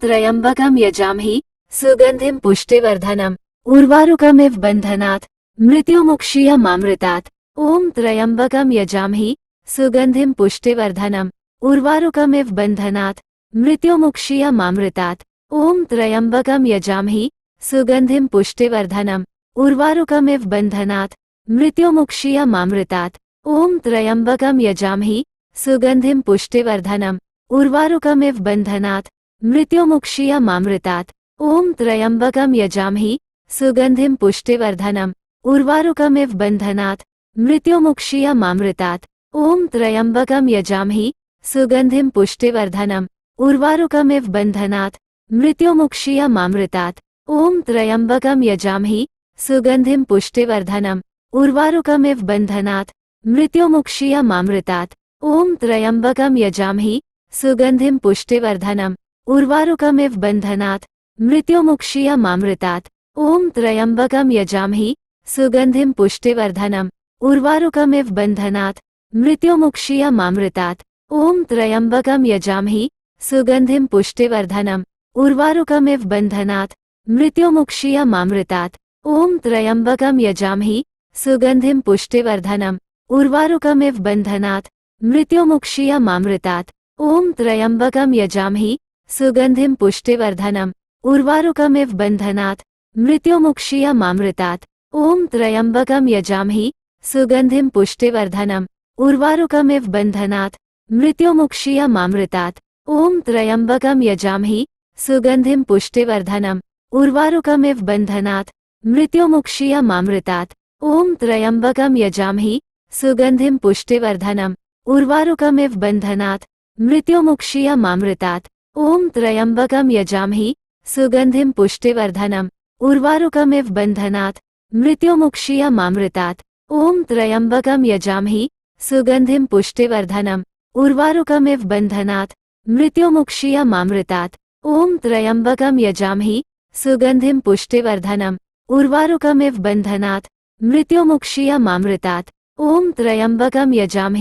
त्र्यंबकं यजामहे सुगंधिं पुष्टिवर्धनम् उर्वारुकमिव बन्धनात् मृत्युमुक्षीयमामृतात्। ॐ त्र्यंबकं यजामहे सुगंधिं पुष्टिवर्धनम् उर्वारुकमिव बन्धनात् मृत्युमुक्षीयमामृतात्। ॐ त्र्यंबकं यजामहे सुगंधिं पुष्टिवर्धनम् उर्वारुकमिव बन्धनात् मृत्युमुक्षीयमामृतात्। ॐ त्र्यंबकं यजामहे सुगंधिं पुष्टिवर्धनम् उर्वारुकमिव बन्धनात् मृत्युमुक्षीयमामृतात्। ॐ त्र्यंबकं यजामहे सुगंधिं पुष्टिवर्धनम् उर्वारुकमिव बन्धनात् मृत्युमुक्षीयमामृतात्। ॐ त्र्यंबकं यजामहे सुगंधिं पुष्टिवर्धनम् उर्वारुकमिव बन्धनात् मृत्युमुक्षीयमामृतात्। ॐ त्र्यंबकं यजामहे सुगंधिं पुष्टिवर्धनम् उर्वारुकमिव बन्धनात् मृत्युमुक्षीयमामृतात्। ॐ त्र्यंबकं यजामहे सुगंधिं पुष्टिवर्धनम् उर्वारुकमिव बन्धनात् मृत्युमुक्षीयमामृतात्। ॐ त्र्यंबकं यजामहे सुगंधिं पुष्टिवर्धनम् उर्वारुकमिव बन्धनात् मृत्युमुक्षीयमामृतात्। ॐ त्र्यंबकं यजामहे सुगंधिं पुष्टिवर्धनम् उर्वारुकमिव बन्धनात् मृत्युमुक्षीयमामृतात्। ॐ त्र्यंबकं यजामहे सुगंधिं पुष्टिवर्धनम् उर्वारुकमिव बन्धनात् मृत्युमुक्षीयमामृतात्। ॐ त्र्यंबकं यजामहे सुगंधिं पुष्टिवर्धनम् उर्वारुकमिव बन्धनात् मृत्युमुक्षीयमामृतात्। ॐ त्र्यंबकं यजामहे सुगंधिं पुष्टिवर्धनम् उर्वारुकमिव बन्धनात् मृत्युमुक्षीयमामृतात्। ॐ त्र्यंबकं यजामहे सुगंधिं पुष्टिवर्धनम् उर्वारुकमिव बन्धनात् मृत्युमुक्षीयमामृतात्। ॐ त्र्यंबकं यजामहे सुगंधिं पुष्टिवर्धनम् उर्वारुकमिव बन्धनात् मृत्युमुक्षीयमामृतात्। ॐ त्र्यंबकं यजामहे सुगंधिं पुष्टिवर्धनम् उर्वारुकमिव बन्धनात् मृत्युमुक्षीयमामृतात्। ॐ त्र्यंबकं यजामहे सुगंधिं पुष्टिवर्धनम् उर्वारुकमिव बन्धनात् मृत्युमुक्षीयमामृतात्। ॐ त्र्यंबकं यजामहे सुगंधिं पुष्टिवर्धनम् उर्वारुकमिव बन्धनात् मृत्युमुक्षीयमामृतात्। ॐ त्र्यंबकं यजामहे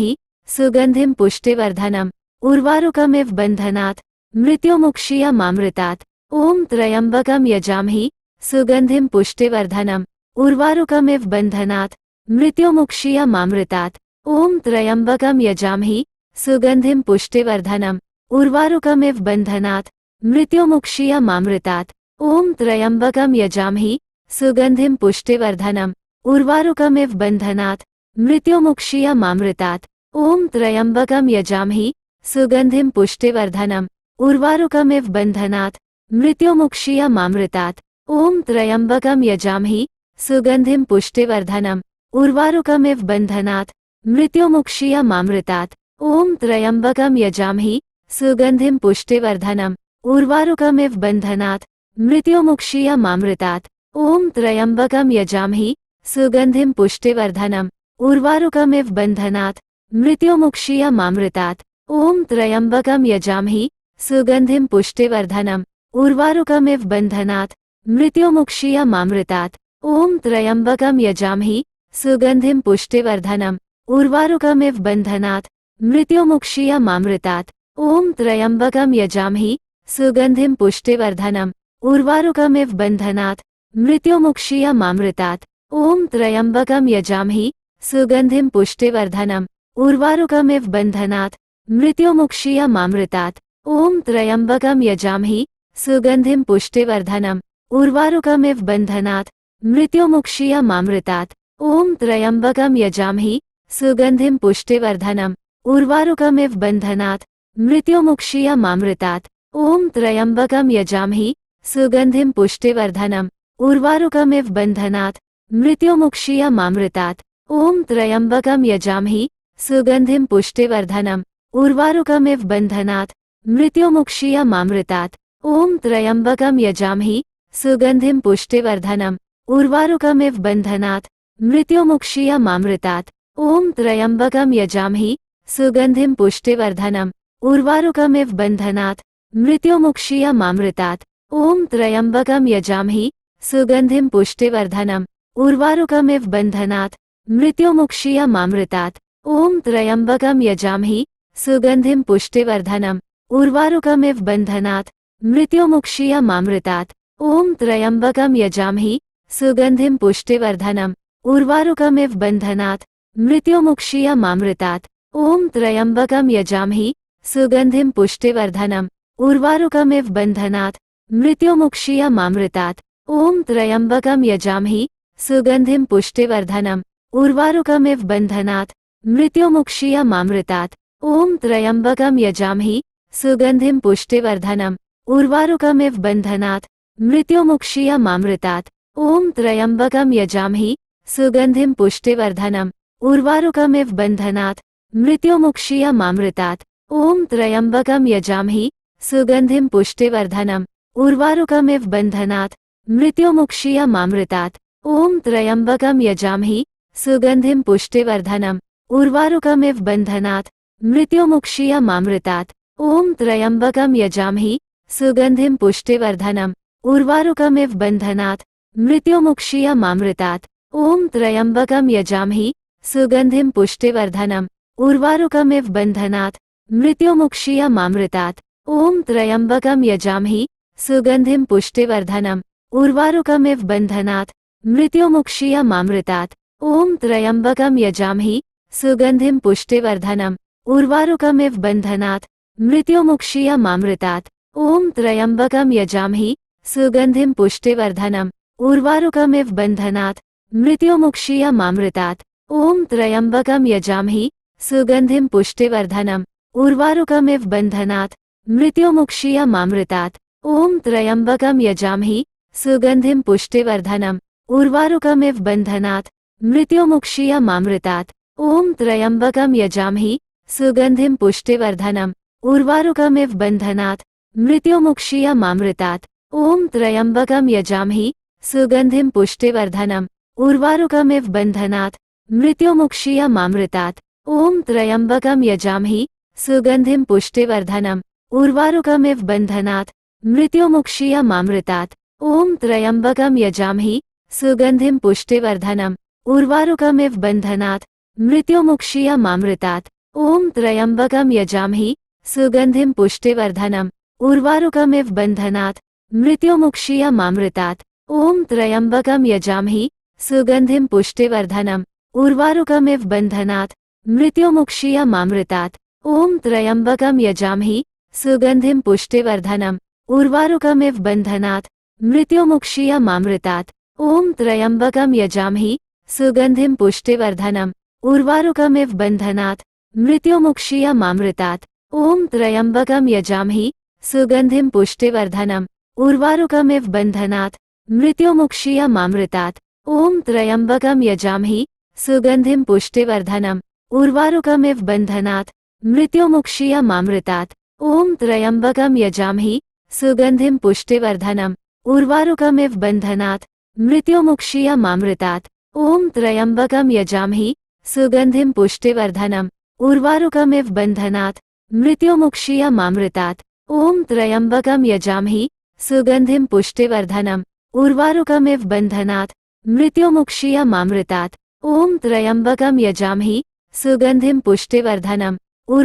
सुगंधिं पुष्टिवर्धनम् उर्वारुकमिव बन्धनात् मृत्युमुक्षीयमामृतात्। ॐ त्र्यंबकं यजामहे सुगंधिं पुष्टिवर्धनम् उर्वारुकमिव बन्धनात् मृत्युमुक्षीयमामृतात्। ॐ त्र्यंबकं यजामहे सुगंधिं पुष्टिवर्धनम् उर्वारुकमिव बन्धनात् मृत्युमुक्षीयमामृतात्। ॐ त्र्यंबकं यजामहे सुगंधिं पुष्टिवर्धनम् उर्वारुकमिव बन्धनात् मृत्युमुक्षीयमामृतात्। ॐ त्र्यंबकं यजामहे सुगंधिं पुष्टिवर्धनम् उर्वारुकमिव बन्धनात् मृत्युमुक्षीयमामृतात्। ॐ त्र्यंबकं यजामहे सुगंधिं पुष्टिवर्धनम् उर्वारुकमिव बन्धनात् मृत्युमुक्षीयमामृतात्। ॐ त्र्यंबकं यजामहे सुगंधिं पुष्टिवर्धनम् उर्वारुकमिव बन्धनात् मृत्युमुक्षीयमामृतात्। ॐ त्र्यंबकं यजामहे सुगंधिं पुष्टिवर्धनम् उर्वारुकमिव बन्धनात् मृत्युमुक्षीयमामृतात्। ॐ त्र्यंबकं यजामहे सुगंधिं पुष्टिवर्धनम् उर्वारुकमिव बन्धनात् मृत्युमुक्षीयमामृतात्। ॐ त्र्यंबकं यजामहे सुगंधिं पुष्टिवर्धनम् उर्वारुकमिव बन्धनात् मृत्युमुक्षीयमामृतात्। ॐ त्र्यंबकं यजामहे सुगंधिं पुष्टिवर्धनम् उर्वारुकमिव बन्धनात् मृत्युमुक्षीयमामृतात्। ॐ त्र्यंबकं यजामहे सुगंधिं पुष्टिवर्धनम् उर्वारुकमिव बन्धनात् मृत्युमुक्षीयमामृतात्। ॐ त्र्यंबकं यजामहे सुगंधिं पुष्टिवर्धनम् उर्वारुकमिव बन्धनात् मृत्युमुक्षीयमामृतात्। ॐ त्र्यंबकं यजामहे सुगंधिं पुष्टिवर्धनम् उर्वारुकमिव बन्धनात् मृत्युमुक्षीयमामृतात्। ॐ त्र्यंबकं यजामहे सुगंधिं पुष्टिवर्धनम् उर्वारुकमिव बन्धनात् मृत्युमुक्षीयमामृतात्। ॐ त्र्यंबकं यजामहे सुगंधिं पुष्टिवर्धनम् उर्वारुकमिव बन्धनात् मृत्युमुक्षीयमामृतात्। ॐ त्र्यंबकं यजामहे सुगंधिं पुष्टिवर्धनम् उर्वारुकमिव बन्धनात् मृत्युमुक्षीयमामृतात्। ॐ त्र्यंबकं यजामहे सुगंधिं पुष्टिवर्धनम् उर्वारुकमिव बन्धनात् मृत्युमुक्षीयमामृतात्। ॐ त्र्यंबकं यजामहे सुगंधिं पुष्टिवर्धनम् उर्वारुकमिव बन्धनात् मृत्युमुक्षीयमामृतात्। ॐ त्र्यंबकं यजामहे सुगंधिं पुष्टिवर्धनम् उर्वारुकमिव बन्धनात् मृत्युमुक्षीयमामृतात्। ॐ त्र्यम्बकं यजामहे सुगन्धिं पुष्टिवर्धनम् उर्वारुकमिव बन्धनात् मृत्युमुक्षीयमामृतात्। ॐ त्र्यम्बकं यजामहे सुगन्धिं पुष्टिवर्धनम् उर्वारुकमिव बन्धनात् मृत्युमुक्षीयमामृतात्। ॐ त्र्यम्बकं यजामहे सुगन्धिं पुष्टिवर्धनम् उर्वारुकमिव बन्धनात् मृत्युमुक्षीयमामृतात्। ॐ त्र्यम्बकं यजामहे सुगन्धिं पुष्टिवर्धनम् उर्वारुकमिव बन्धनात् मृत्युमुक्षीयमामृतात्। ॐ त्र्यम्बकं यजामहे सुगन्धिं पुष्टिवर्धनम् उर्वारुकमिव बन्धनात् मृत्युमुक्षीयमामृतात्। ॐ त्र्यम्बकं यजामहे सुगन्धिं पुष्टिवर्धनम् उर्वारुकमिव बन्धनात् मृत्युमुक्षीयमामृतात्। ॐ त्र्यम्बकं यजामहे सुगन्धिं पुष्टिवर्धनम् उर्वारुकमिव बन्धनात् मृत्युमुक्षीयमामृतात्। ॐ त्र्यम्बकं यजामहे सुगन्धिं पुष्टिवर्धनम् उर्वारुकमिव बन्धनात् मृत्युमुक्षीयमामृतात्। ॐ त्र्यम्बकं यजामहे सुगन्धिं पुष्टिवर्धनम् उर्वारुकमिव बन्धनात् मृत्युमुक्षीयमामृतात्। ॐ त्र्यम्बकं यजामहे सुगन्धिं पुष्टिवर्धनम् उर्वारुकमिव बन्धनात् मृत्युमुक्षीयमामृतात्। ॐ त्र्यम्बकं यजामहे सुगन्धिं पुष्टिवर्धनम् उर्वारुकमिव बन्धनात् मृत्युमुक्षीयमामृतात्। ॐ त्र्यम्बकं यजामहे सुगन्धिं पुष्टिवर्धनम् उर्वारुकमिव बन्धनात् मृत्युमुक्षीयमामृतात्। ॐ त्र्यम्बकं यजामहे सुगन्धिं पुष्टिवर्धनम् उर्वारुकमिव बन्धनात् मृत्युमुक्षीयमामृतात्। ॐ त्र्यम्बकं यजामहे सुगन्धिं पुष्टिवर्धनम् उर्वारुकमिव बन्धनात् मृत्युमुक्षीयमामृतात्। ॐ त्र्यम्बकं यजामहे सुगन्धिं पुष्टिवर्धनम् उर्वारुकमिव बन्धनात् मृत्युमुक्षीयमामृतात्। ॐ त्र्यम्बकं यजामहे सुगन्धिं पुष्टिवर्धनम् उर्वारुकमिव बन्धनात् मृत्युमुक्षीयमामृतात्। ॐ त्र्यम्बकं यजामहे सुगन्धिं पुष्टिवर्धनम् उर्वारुकमिव बन्धनात् मृत्युमुक्षीयमामृतात्। ॐ त्र्यम्बकं यजामहे सुगन्धिं पुष्टिवर्धनम् उर्वारुकमिव बन्धनात् मृत्युमुक्षीयमामृतात्। ॐ त्र्यम्बकं यजामहे सुगन्धिं पुष्टिवर्धनम् उर्वारुकमिव बन्धनात् मृत्युमुक्षीयमामृतात्। ॐ त्र्यम्बकं यजामहे सुगन्धिं पुष्टिवर्धनम् उर्वारुकमिव बन्धनात् मृत्युमुक्षीयमामृतात्। ॐ त्र्यम्बकं यजामहे सुगन्धिं पुष्टिवर्धनम् उर्वारुकमिव बन्धनात् मृत्युमुक्षीयमामृतात्। ॐ त्र्यम्बकं यजामहे सुगन्धिं पुष्टिवर्धनम् उर्वारुकमिव बन्धनात् मृत्युमुक्षीयमामृतात्। ॐ त्र्यम्बकं यजामहे सुगन्धिं पुष्टिवर्धनम् उर्वारुकमिव बन्धनात् मृत्युमुक्षीयमामृतात्। ॐ त्र्यम्बकं यजामहे सुगन्धिं पुष्टिवर्धनम् उर्वारुकमिव बन्धनात् मृत्युमुक्षीयमामृतात्। ॐ त्र्यम्बकं यजामहे सुगन्धिं पुष्टिवर्धनम् उर्वारुकमिव बन्धनात् मृत्युमुक्षीयमामृतात्। ॐ त्र्यम्बकं यजामहे सुगन्धिं पुष्टिवर्धनम् उर्वारुकमिव बन्धनात् मृत्युमुक्षीयमामृतात्। ॐ त्र्यम्बकं यजामहे सुगन्धिं पुष्टिवर्धनम् उर्वारुकमिव बन्धनात् मृत्युमुक्षीयमामृतात्। ॐ त्र्यम्बकं यजामहे सुगन्धिं पुष्टिवर्धनम्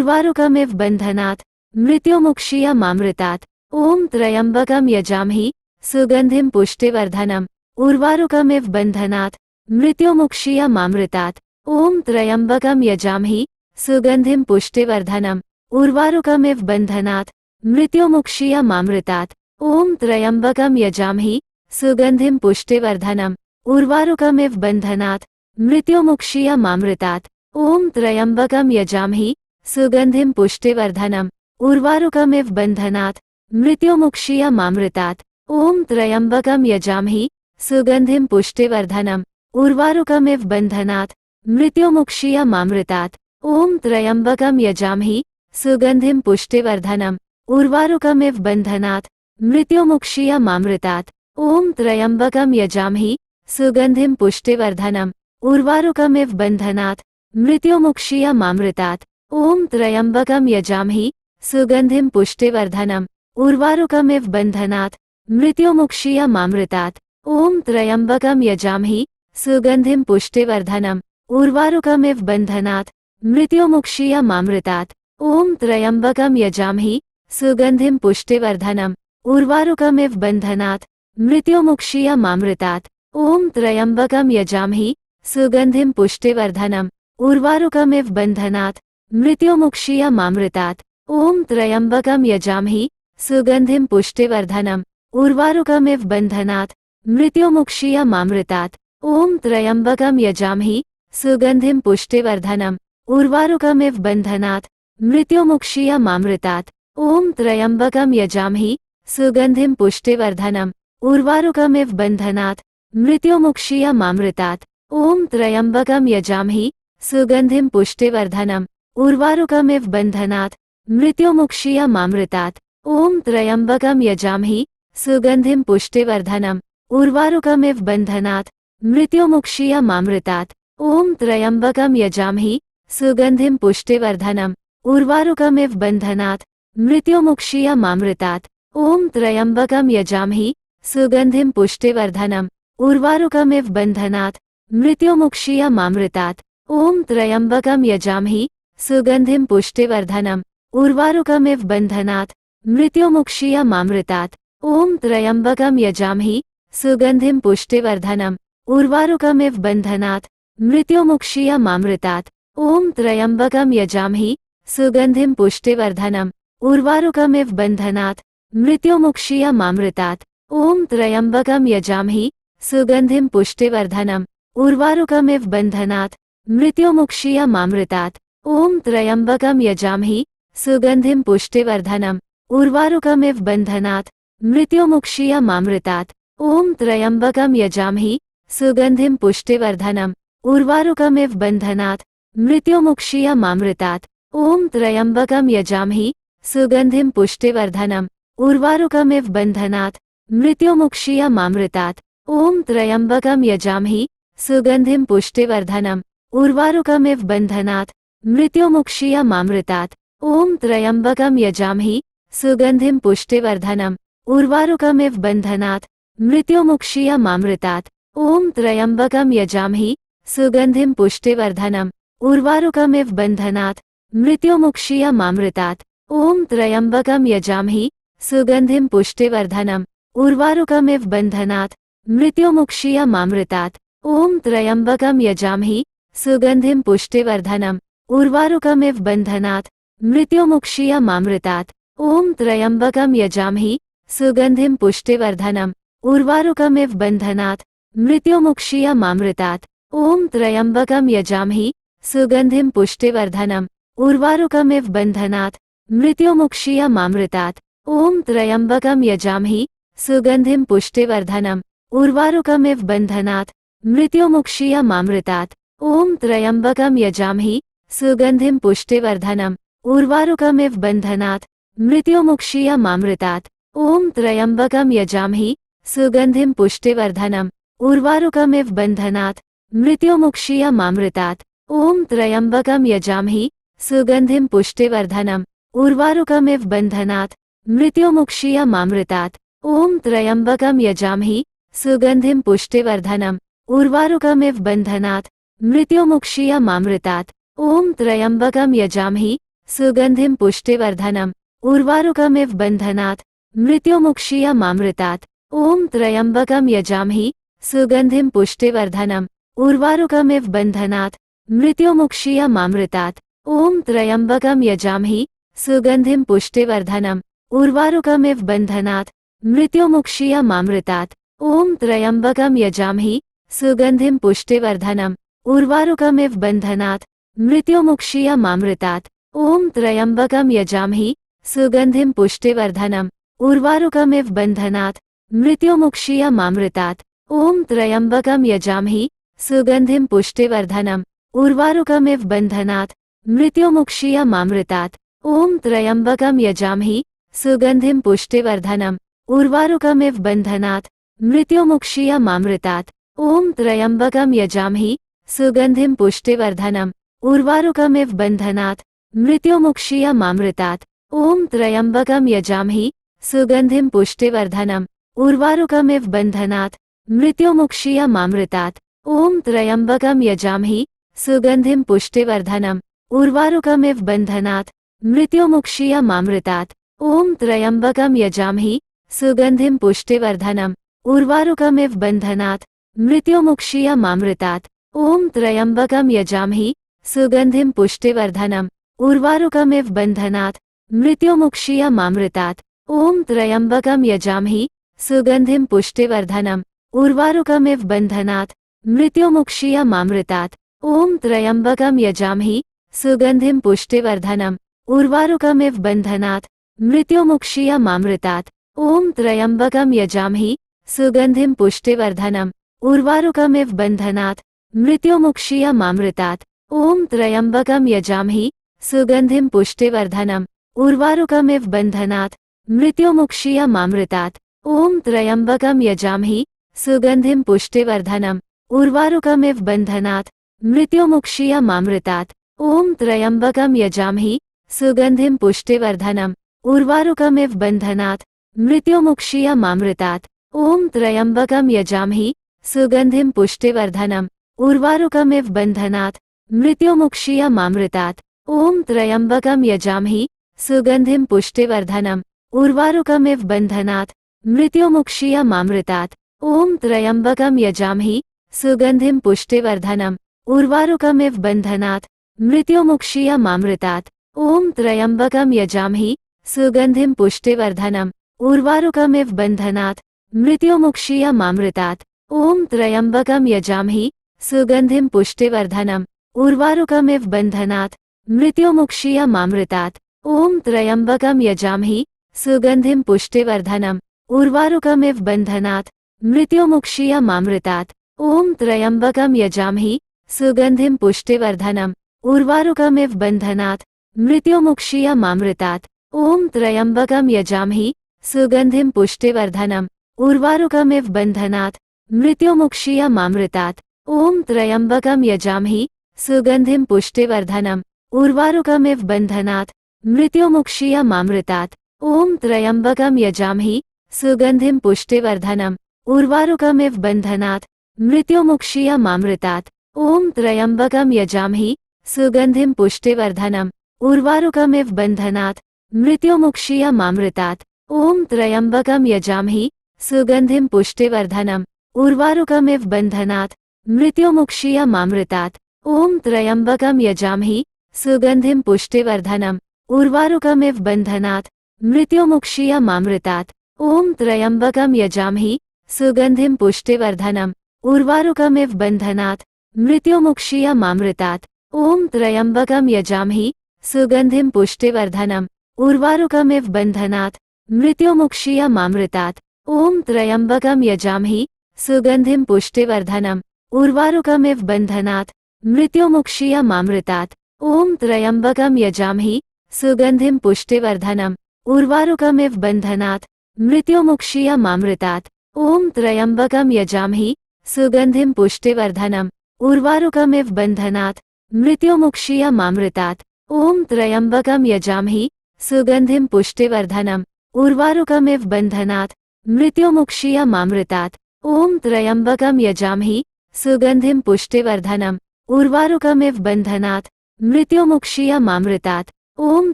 उर्वारुकमिव बन्धनात् मृत्युमुक्षीयमामृतात्। ॐ त्र्यम्बकं यजामहे सुगन्धिं पुष्टिवर्धनम् उर्वारुकमिव बन्धनात् मृत्युमुक्षीयमामृतात्। ॐ त्र्यम्बकं यजामहे सुगन्धिं पुष्टिवर्धनम् उर्वारुकमिव बन्धनात् मृत्युमुक्षीयमामृतात्। ॐ त्र्यम्बकं यजामहे सुगन्धिं पुष्टिवर्धनम् उर्वारुकमिव बन्धनात् मृत्युमुक्षीयमामृतात्। ॐ त्र्यम्बकं यजामहे सुगन्धिं पुष्टिवर्धनम् उर्वारुकमिव बन्धनात् मृत्युमुक्षीयमामृतात्। ॐ त्र्यम्बकं यजामहे सुगन्धिं पुष्टिवर्धनम् उर्वारुकमिव बन्धनात् मृत्युमुक्षीयमामृतात्। ॐ त्र्यम्बकं यजामहे सुगन्धिं पुष्टिवर्धनम् उर्वारुकमिव बन्धनात् मृत्युमुक्षीयमामृतात्। ॐ त्र्यम्बकं यजामहे सुगन्धिं पुष्टिवर्धनम् उर्वारुकमिव बन्धनात् मृत्युमुक्षीयमामृतात्। ॐ त्र्यम्बकं यजामहे सुगन्धिं पुष्टिवर्धनम् उर्वारुकमिव बन्धनात् मृत्युमुक्षीयमामृतात्। ॐ त्र्यम्बकं यजामहे सुगन्धिं पुष्टिवर्धनम् उर्वारुकमिव बन्धनात् मृत्युमुक्षीयमामृतात्। ॐ त्र्यम्बकं यजामहे सुगन्धिं पुष्टिवर्धनम् उर्वारुकमिव बन्धनात् मृत्युमुक्षीयमामृतात्। ॐ त्र्यम्बकं यजामहे सुगन्धिं पुष्टिवर्धनम् उर्वारुकमिव बन्धनात् मृत्युमुक्षीयमामृतात्। ॐ त्र्यम्बकं यजामहे सुगन्धिं पुष्टिवर्धनम् उर्वारुकमिव बन्धनात् मृत्युमुक्षीयमामृतात्। ॐ त्र्यम्बकं यजामहे सुगन्धिं पुष्टिवर्धनम् उर्वारुकमिव बन्धनात् मृत्युमुक्षीयमामृतात्। ॐ त्र्यम्बकं यजामहे सुगन्धिं पुष्टिवर्धनम् उर्वारुकमिव बन्धनात् मृत्युमुक्षीयमामृतात्। ॐ त्र्यम्बकं यजामहे सुगन्धिं पुष्टिवर्धनम् उर्वारुकमिव बन्धनात् मृत्युमुक्षीयमामृतात्। ॐ त्र्यम्बकं यजामहे सुगन्धिं पुष्टिवर्धनम् उर्वारुकमिव बन्धनात् मृत्युमुक्षीयमामृतात्। ॐ त्र्यम्बकं यजामहे सुगन्धिं पुष्टिवर्धनम् उर्वारुकमिव बन्धनात् मृत्युमुक्षीयमामृतात्। ॐ त्र्यम्बकं यजामहे सुगन्धिं पुष्टिवर्धनम् उर्वारुकमिव बन्धनात् मृत्युमुक्षीयमामृतात्। ॐ त्र्यम्बकं यजामहे सुगन्धिं पुष्टिवर्धनम् उर्वारुकमिव बन्धनात् मृत्युमुक्षीयमामृतात्। ॐ त्र्यम्बकं यजामहे सुगन्धिं पुष्टिवर्धनम् उर्वारुकमिव बन्धनात् मृत्युमुक्षीयमामृतात्। ॐ त्र्यम्बकं यजामहे सुगन्धिं पुष्टिवर्धनम् उर्वारुकमिव बन्धनात् मृत्युमुक्षीयमामृतात्। ॐ त्र्यम्बकं यजामहे सुगन्धिं पुष्टिवर्धनम् उर्वारुकमिव बन्धनात् मृत्युमुक्षीयमामृतात्। ॐ त्र्यम्बकं यजामहे सुगन्धिं पुष्टिवर्धनम् उर्वारुकमिव बन्धनात् मृत्युमुक्षीयमामृतात्। ॐ त्र्यम्बकं यजामहे सुगन्धिं पुष्टिवर्धनम् उर्वारुकमिव बन्धनात् मृत्युमुक्षीयमामृतात्। ॐ त्र्यम्बकं यजामहे सुगन्धिं पुष्टिवर्धनम् उर्वारुकमिव बन्धनात् मृत्युमुक्षीयमामृतात्। ॐ त्र्यम्बकं यजामहे सुगन्धिं पुष्टिवर्धनम् उर्वारुकमिव बन्धनात् मृत्युमुक्षीयमामृतात्। ॐ त्र्यम्बकं यजामहे सुगन्धिं पुष्टिवर्धनम् उर्वारुकमिव बन्धनात् मृत्युमुक्षीयमामृतात्। ॐ त्र्यम्बकं यजामहे सुगन्धिं पुष्टिवर्धनम् उर्वारुकमिव बन्धनात् मृत्युमुक्षीयमामृतात्। ॐ त्र्यम्बकं यजामहे सुगन्धिं पुष्टिवर्धनम् उर्वारुकमिव बन्धनात् मृत्युमुक्षीयमामृतात्। ॐ त्र्यम्बकं यजामहे सुगन्धिं पुष्टिवर्धनम् उर्वारुकमिव बन्धनात् मृत्युमुक्षीयमामृतात्। ॐ त्र्यम्बकं यजामहे सुगन्धिं पुष्टिवर्धनम् उर्वारुकमिव बन्धनात् मृत्युमुक्षीयमामृतात्। ॐ त्र्यम्बकं यजामहे सुगन्धिं पुष्टिवर्धनम् उर्वारुकमिव बन्धनात् मृत्युमुक्षीयमामृतात्। ॐ त्र्यम्बकं यजामहे सुगन्धिं पुष्टिवर्धनम् उर्वारुकमिव बन्धनात् मृत्युमुक्षीयमामृतात्। ॐ त्र्यम्बकं यजामहे सुगन्धिं पुष्टिवर्धनम् उर्वारुकमिव बन्धनात् मृत्युमुक्षीयमामृतात्। ॐ त्र्यम्बकं यजामहे सुगन्धिं पुष्टिवर्धनम् उर्वारुकमिव बन्धनात् मृत्युमुक्षीयमामृतात्। ॐ त्र्यम्बकं यजामहे सुगन्धिं पुष्टिवर्धनम् उर्वारुकमिव बन्धनात् मृत्युमुक्षीयमामृतात्। ॐ त्र्यम्बकं यजामहे सुगन्धिं पुष्टिवर्धनम् उर्वारुकमिव बन्धनात् मृत्युमुक्षीयमामृतात्। ॐ त्र्यम्बकं यजामहे सुगन्धिं पुष्टिवर्धनम् उर्वारुकमिव बन्धनात् मृत्युमुक्षीयमामृतात्। ॐ त्र्यम्बकं यजामहे सुगन्धिं पुष्टिवर्धनम् उर्वारुकमिव बन्धनात् मृत्युमुक्षीयमामृतात्। ॐ त्र्यम्बकं यजामहे सुगन्धिं पुष्टिवर्धनम् उर्वारुकमिव बन्धनात् मृत्युमुक्षीयमामृतात्। ॐ त्र्यम्बकं यजामहे सुगन्धिं पुष्टिवर्धनम् उर्वारुकमिव बन्धनात् मृत्युमुक्षीयमामृतात्। ॐ त्र्यम्बकं यजामहे सुगन्धिं पुष्टिवर्धनम् उर्वारुकमिव बन्धनात् मृत्युमुक्षीयमामृतात्। ॐ त्र्यम्बकं यजामहे सुगन्धिं पुष्टिवर्धनम् उर्वारुकमिव बन्धनात् मृत्युमुक्षीयमामृतात्। ॐ त्र्यम्बकं यजामहे सुगन्धिं पुष्टिवर्धनम् उर्वारुकमिव बन्धनात् मृत्युमुक्षीयमामृतात्। ॐ त्र्यम्बकं यजामहे सुगन्धिं पुष्टिवर्धनम् उर्वारुकमिव बन्धनात् मृत्युमुक्षीयमामृतात्। ॐ त्र्यम्बकं यजामहे सुगन्धिं पुष्टिवर्धनम् उर्वारुकमिव बन्धनात् मृत्युमुक्षीयमामृतात्। ॐ त्र्यम्बकं यजामहे सुगन्धिं पुष्टिवर्धनम् उर्वारुकमिव बन्धनात् मृत्युमुक्षीयमामृतात्। ॐ त्र्यम्बकं यजामहे सुगन्धिं पुष्टिवर्धनम् उर्वारुकमिव बन्धनात् मृत्युमुक्षीयमामृतात्। ॐ त्र्यम्बकं यजामहे सुगन्धिं पुष्टिवर्धनम् उर्वारुकमिव बन्धनात् मृत्युमुक्षीयमामृतात्। ॐ त्र्यम्बकं यजामहे सुगन्धिं पुष्टिवर्धनम् उर्वारुकमिव बन्धनात् मृत्युमुक्षीयमामृतात्। ॐ त्र्यम्बकं यजामहे सुगन्धिं पुष्टिवर्धनम् उर्वारुकमिव बन्धनात् मृत्युमुक्षीयमामृतात्। ॐ त्र्यम्बकं यजामहे सुगन्धिं पुष्टिवर्धनम् उर्वारुकमिव बन्धनात् मृत्युमुक्षीयमामृतात्। ॐ त्र्यम्बकं यजामहे सुगन्धिं पुष्टिवर्धनम् उर्वारुकमिव बन्धनात् मृत्युमुक्षीयमामृतात्। ॐ त्र्यम्बकं यजामहे सुगन्धिं पुष्टिवर्धनम् उर्वारुकमिव बन्धनात् मृत्युमुक्षीयमामृतात्। ॐ त्र्यम्बकं यजामहे सुगन्धिं पुष्टिवर्धनम् उर्वारुकमिव बन्धनात् मृत्युमुक्षीयमामृतात्। ॐ त्र्यम्बकं यजामहे सुगन्धिं पुष्टिवर्धनम् उर्वारुकमिव बन्धनात् मृत्युमुक्षीयमामृतात्। ॐ त्र्यम्बकं यजामहे सुगन्धिं पुष्टिवर्धनम् उर्वारुकमिव बन्धनात् मृत्युमुक्षीयमामृतात्। ॐ त्र्यम्बकं यजामहे सुगन्धिं पुष्टिवर्धनम् उर्वारुकमिव बन्धनात् मृत्युमुक्षीयमामृतात्। ॐ त्र्यम्बकं यजामहे सुगन्धिं पुष्टिवर्धनम् उर्वारुकमिव बन्धनात् मृत्युमुक्षीयमामृतात्। ॐ त्र्यम्बकं यजामहे सुगन्धिं पुष्टिवर्धनम् उर्वारुकमिव बन्धनात् मृत्युमुक्षीयमामृतात्। ॐ त्र्यम्बकं यजामहे सुगन्धिं पुष्टिवर्धनम् उर्वारुकमिव बन्धनात् मृत्युमुक्षीयमामृतात्। ॐ त्र्यम्बकं यजामहे सुगन्धिं पुष्टिवर्धनम् उर्वारुकमिव बन्धनात् मृत्युमुक्षीयमामृतात्। ॐ त्र्यम्बकं यजामहे सुगन्धिं पुष्टिवर्धनम् उर्वारुकमिव बन्धनात् मृत्युमुक्षीयमामृतात्। ॐ त्र्यम्बकं यजामहे सुगन्धिं पुष्टिवर्धनम् उर्वारुकमिव बन्धनात् मृत्युमुक्षीयमामृतात्। ॐ त्र्यम्बकं यजामहे सुगन्धिं पुष्टिवर्धनम् उर्वारुकमिव बन्धनात् मृत्युमुक्षीयमामृतात्। ॐ त्र्यम्बकं यजामहे सुगन्धिं पुष्टिवर्धनम् उर्वारुकमिव बन्धनात् मृत्युमुक्षीयमामृतात्। ॐ त्र्यम्बकं यजामहे सुगन्धिं पुष्टिवर्धनम् उर्वारुकमिव बन्धनात् मृत्युमुक्षीयमामृतात्। ॐ त्र्यम्बकं यजामहे सुगन्धिं पुष्टिवर्धनम् उर्वारुकमिव बन्धनात् मृत्युमुक्षीयमामृतात्। ॐ त्र्यम्बकं यजामहे सुगन्धिं पुष्टिवर्धनम् उर्वारुकमिव बन्धनात् मृत्युमुक्षीयमामृतात्। ॐ त्र्यम्बकं यजामहे सुगन्धिं पुष्टिवर्धनम् उर्वारुकमिव बन्धनात् मृत्युमुक्षीयमामृतात्। ॐ त्र्यम्बकं यजामहे सुगन्धिं पुष्टिवर्धनम् उर्वारुकमिव बन्धनात् मृत्युमुक्षीयमामृतात्। ॐ त्र्यम्बकं यजामहे सुगन्धिं पुष्टिवर्धनम् उर्वारुकमिव बन्धनात् मृत्युमुक्षीयमामृतात्। ॐ त्र्यम्बकं यजामहे सुगन्धिं पुष्टिवर्धनम् उर्वारुकमिव बन्धनात् मृत्युमुक्षीयमामृतात्। ॐ त्र्यम्बकं यजामहे सुगन्धिं पुष्टिवर्धनम् उर्वारुकमिव बन्धनात् मृत्युमुक्षीयमामृतात्। ॐ त्र्यम्बकं यजामहे सुगन्धिं पुष्टिवर्धनम् उर्वारुकमिव बन्धनात् मृत्युमुक्षीयमामृतात्। ॐ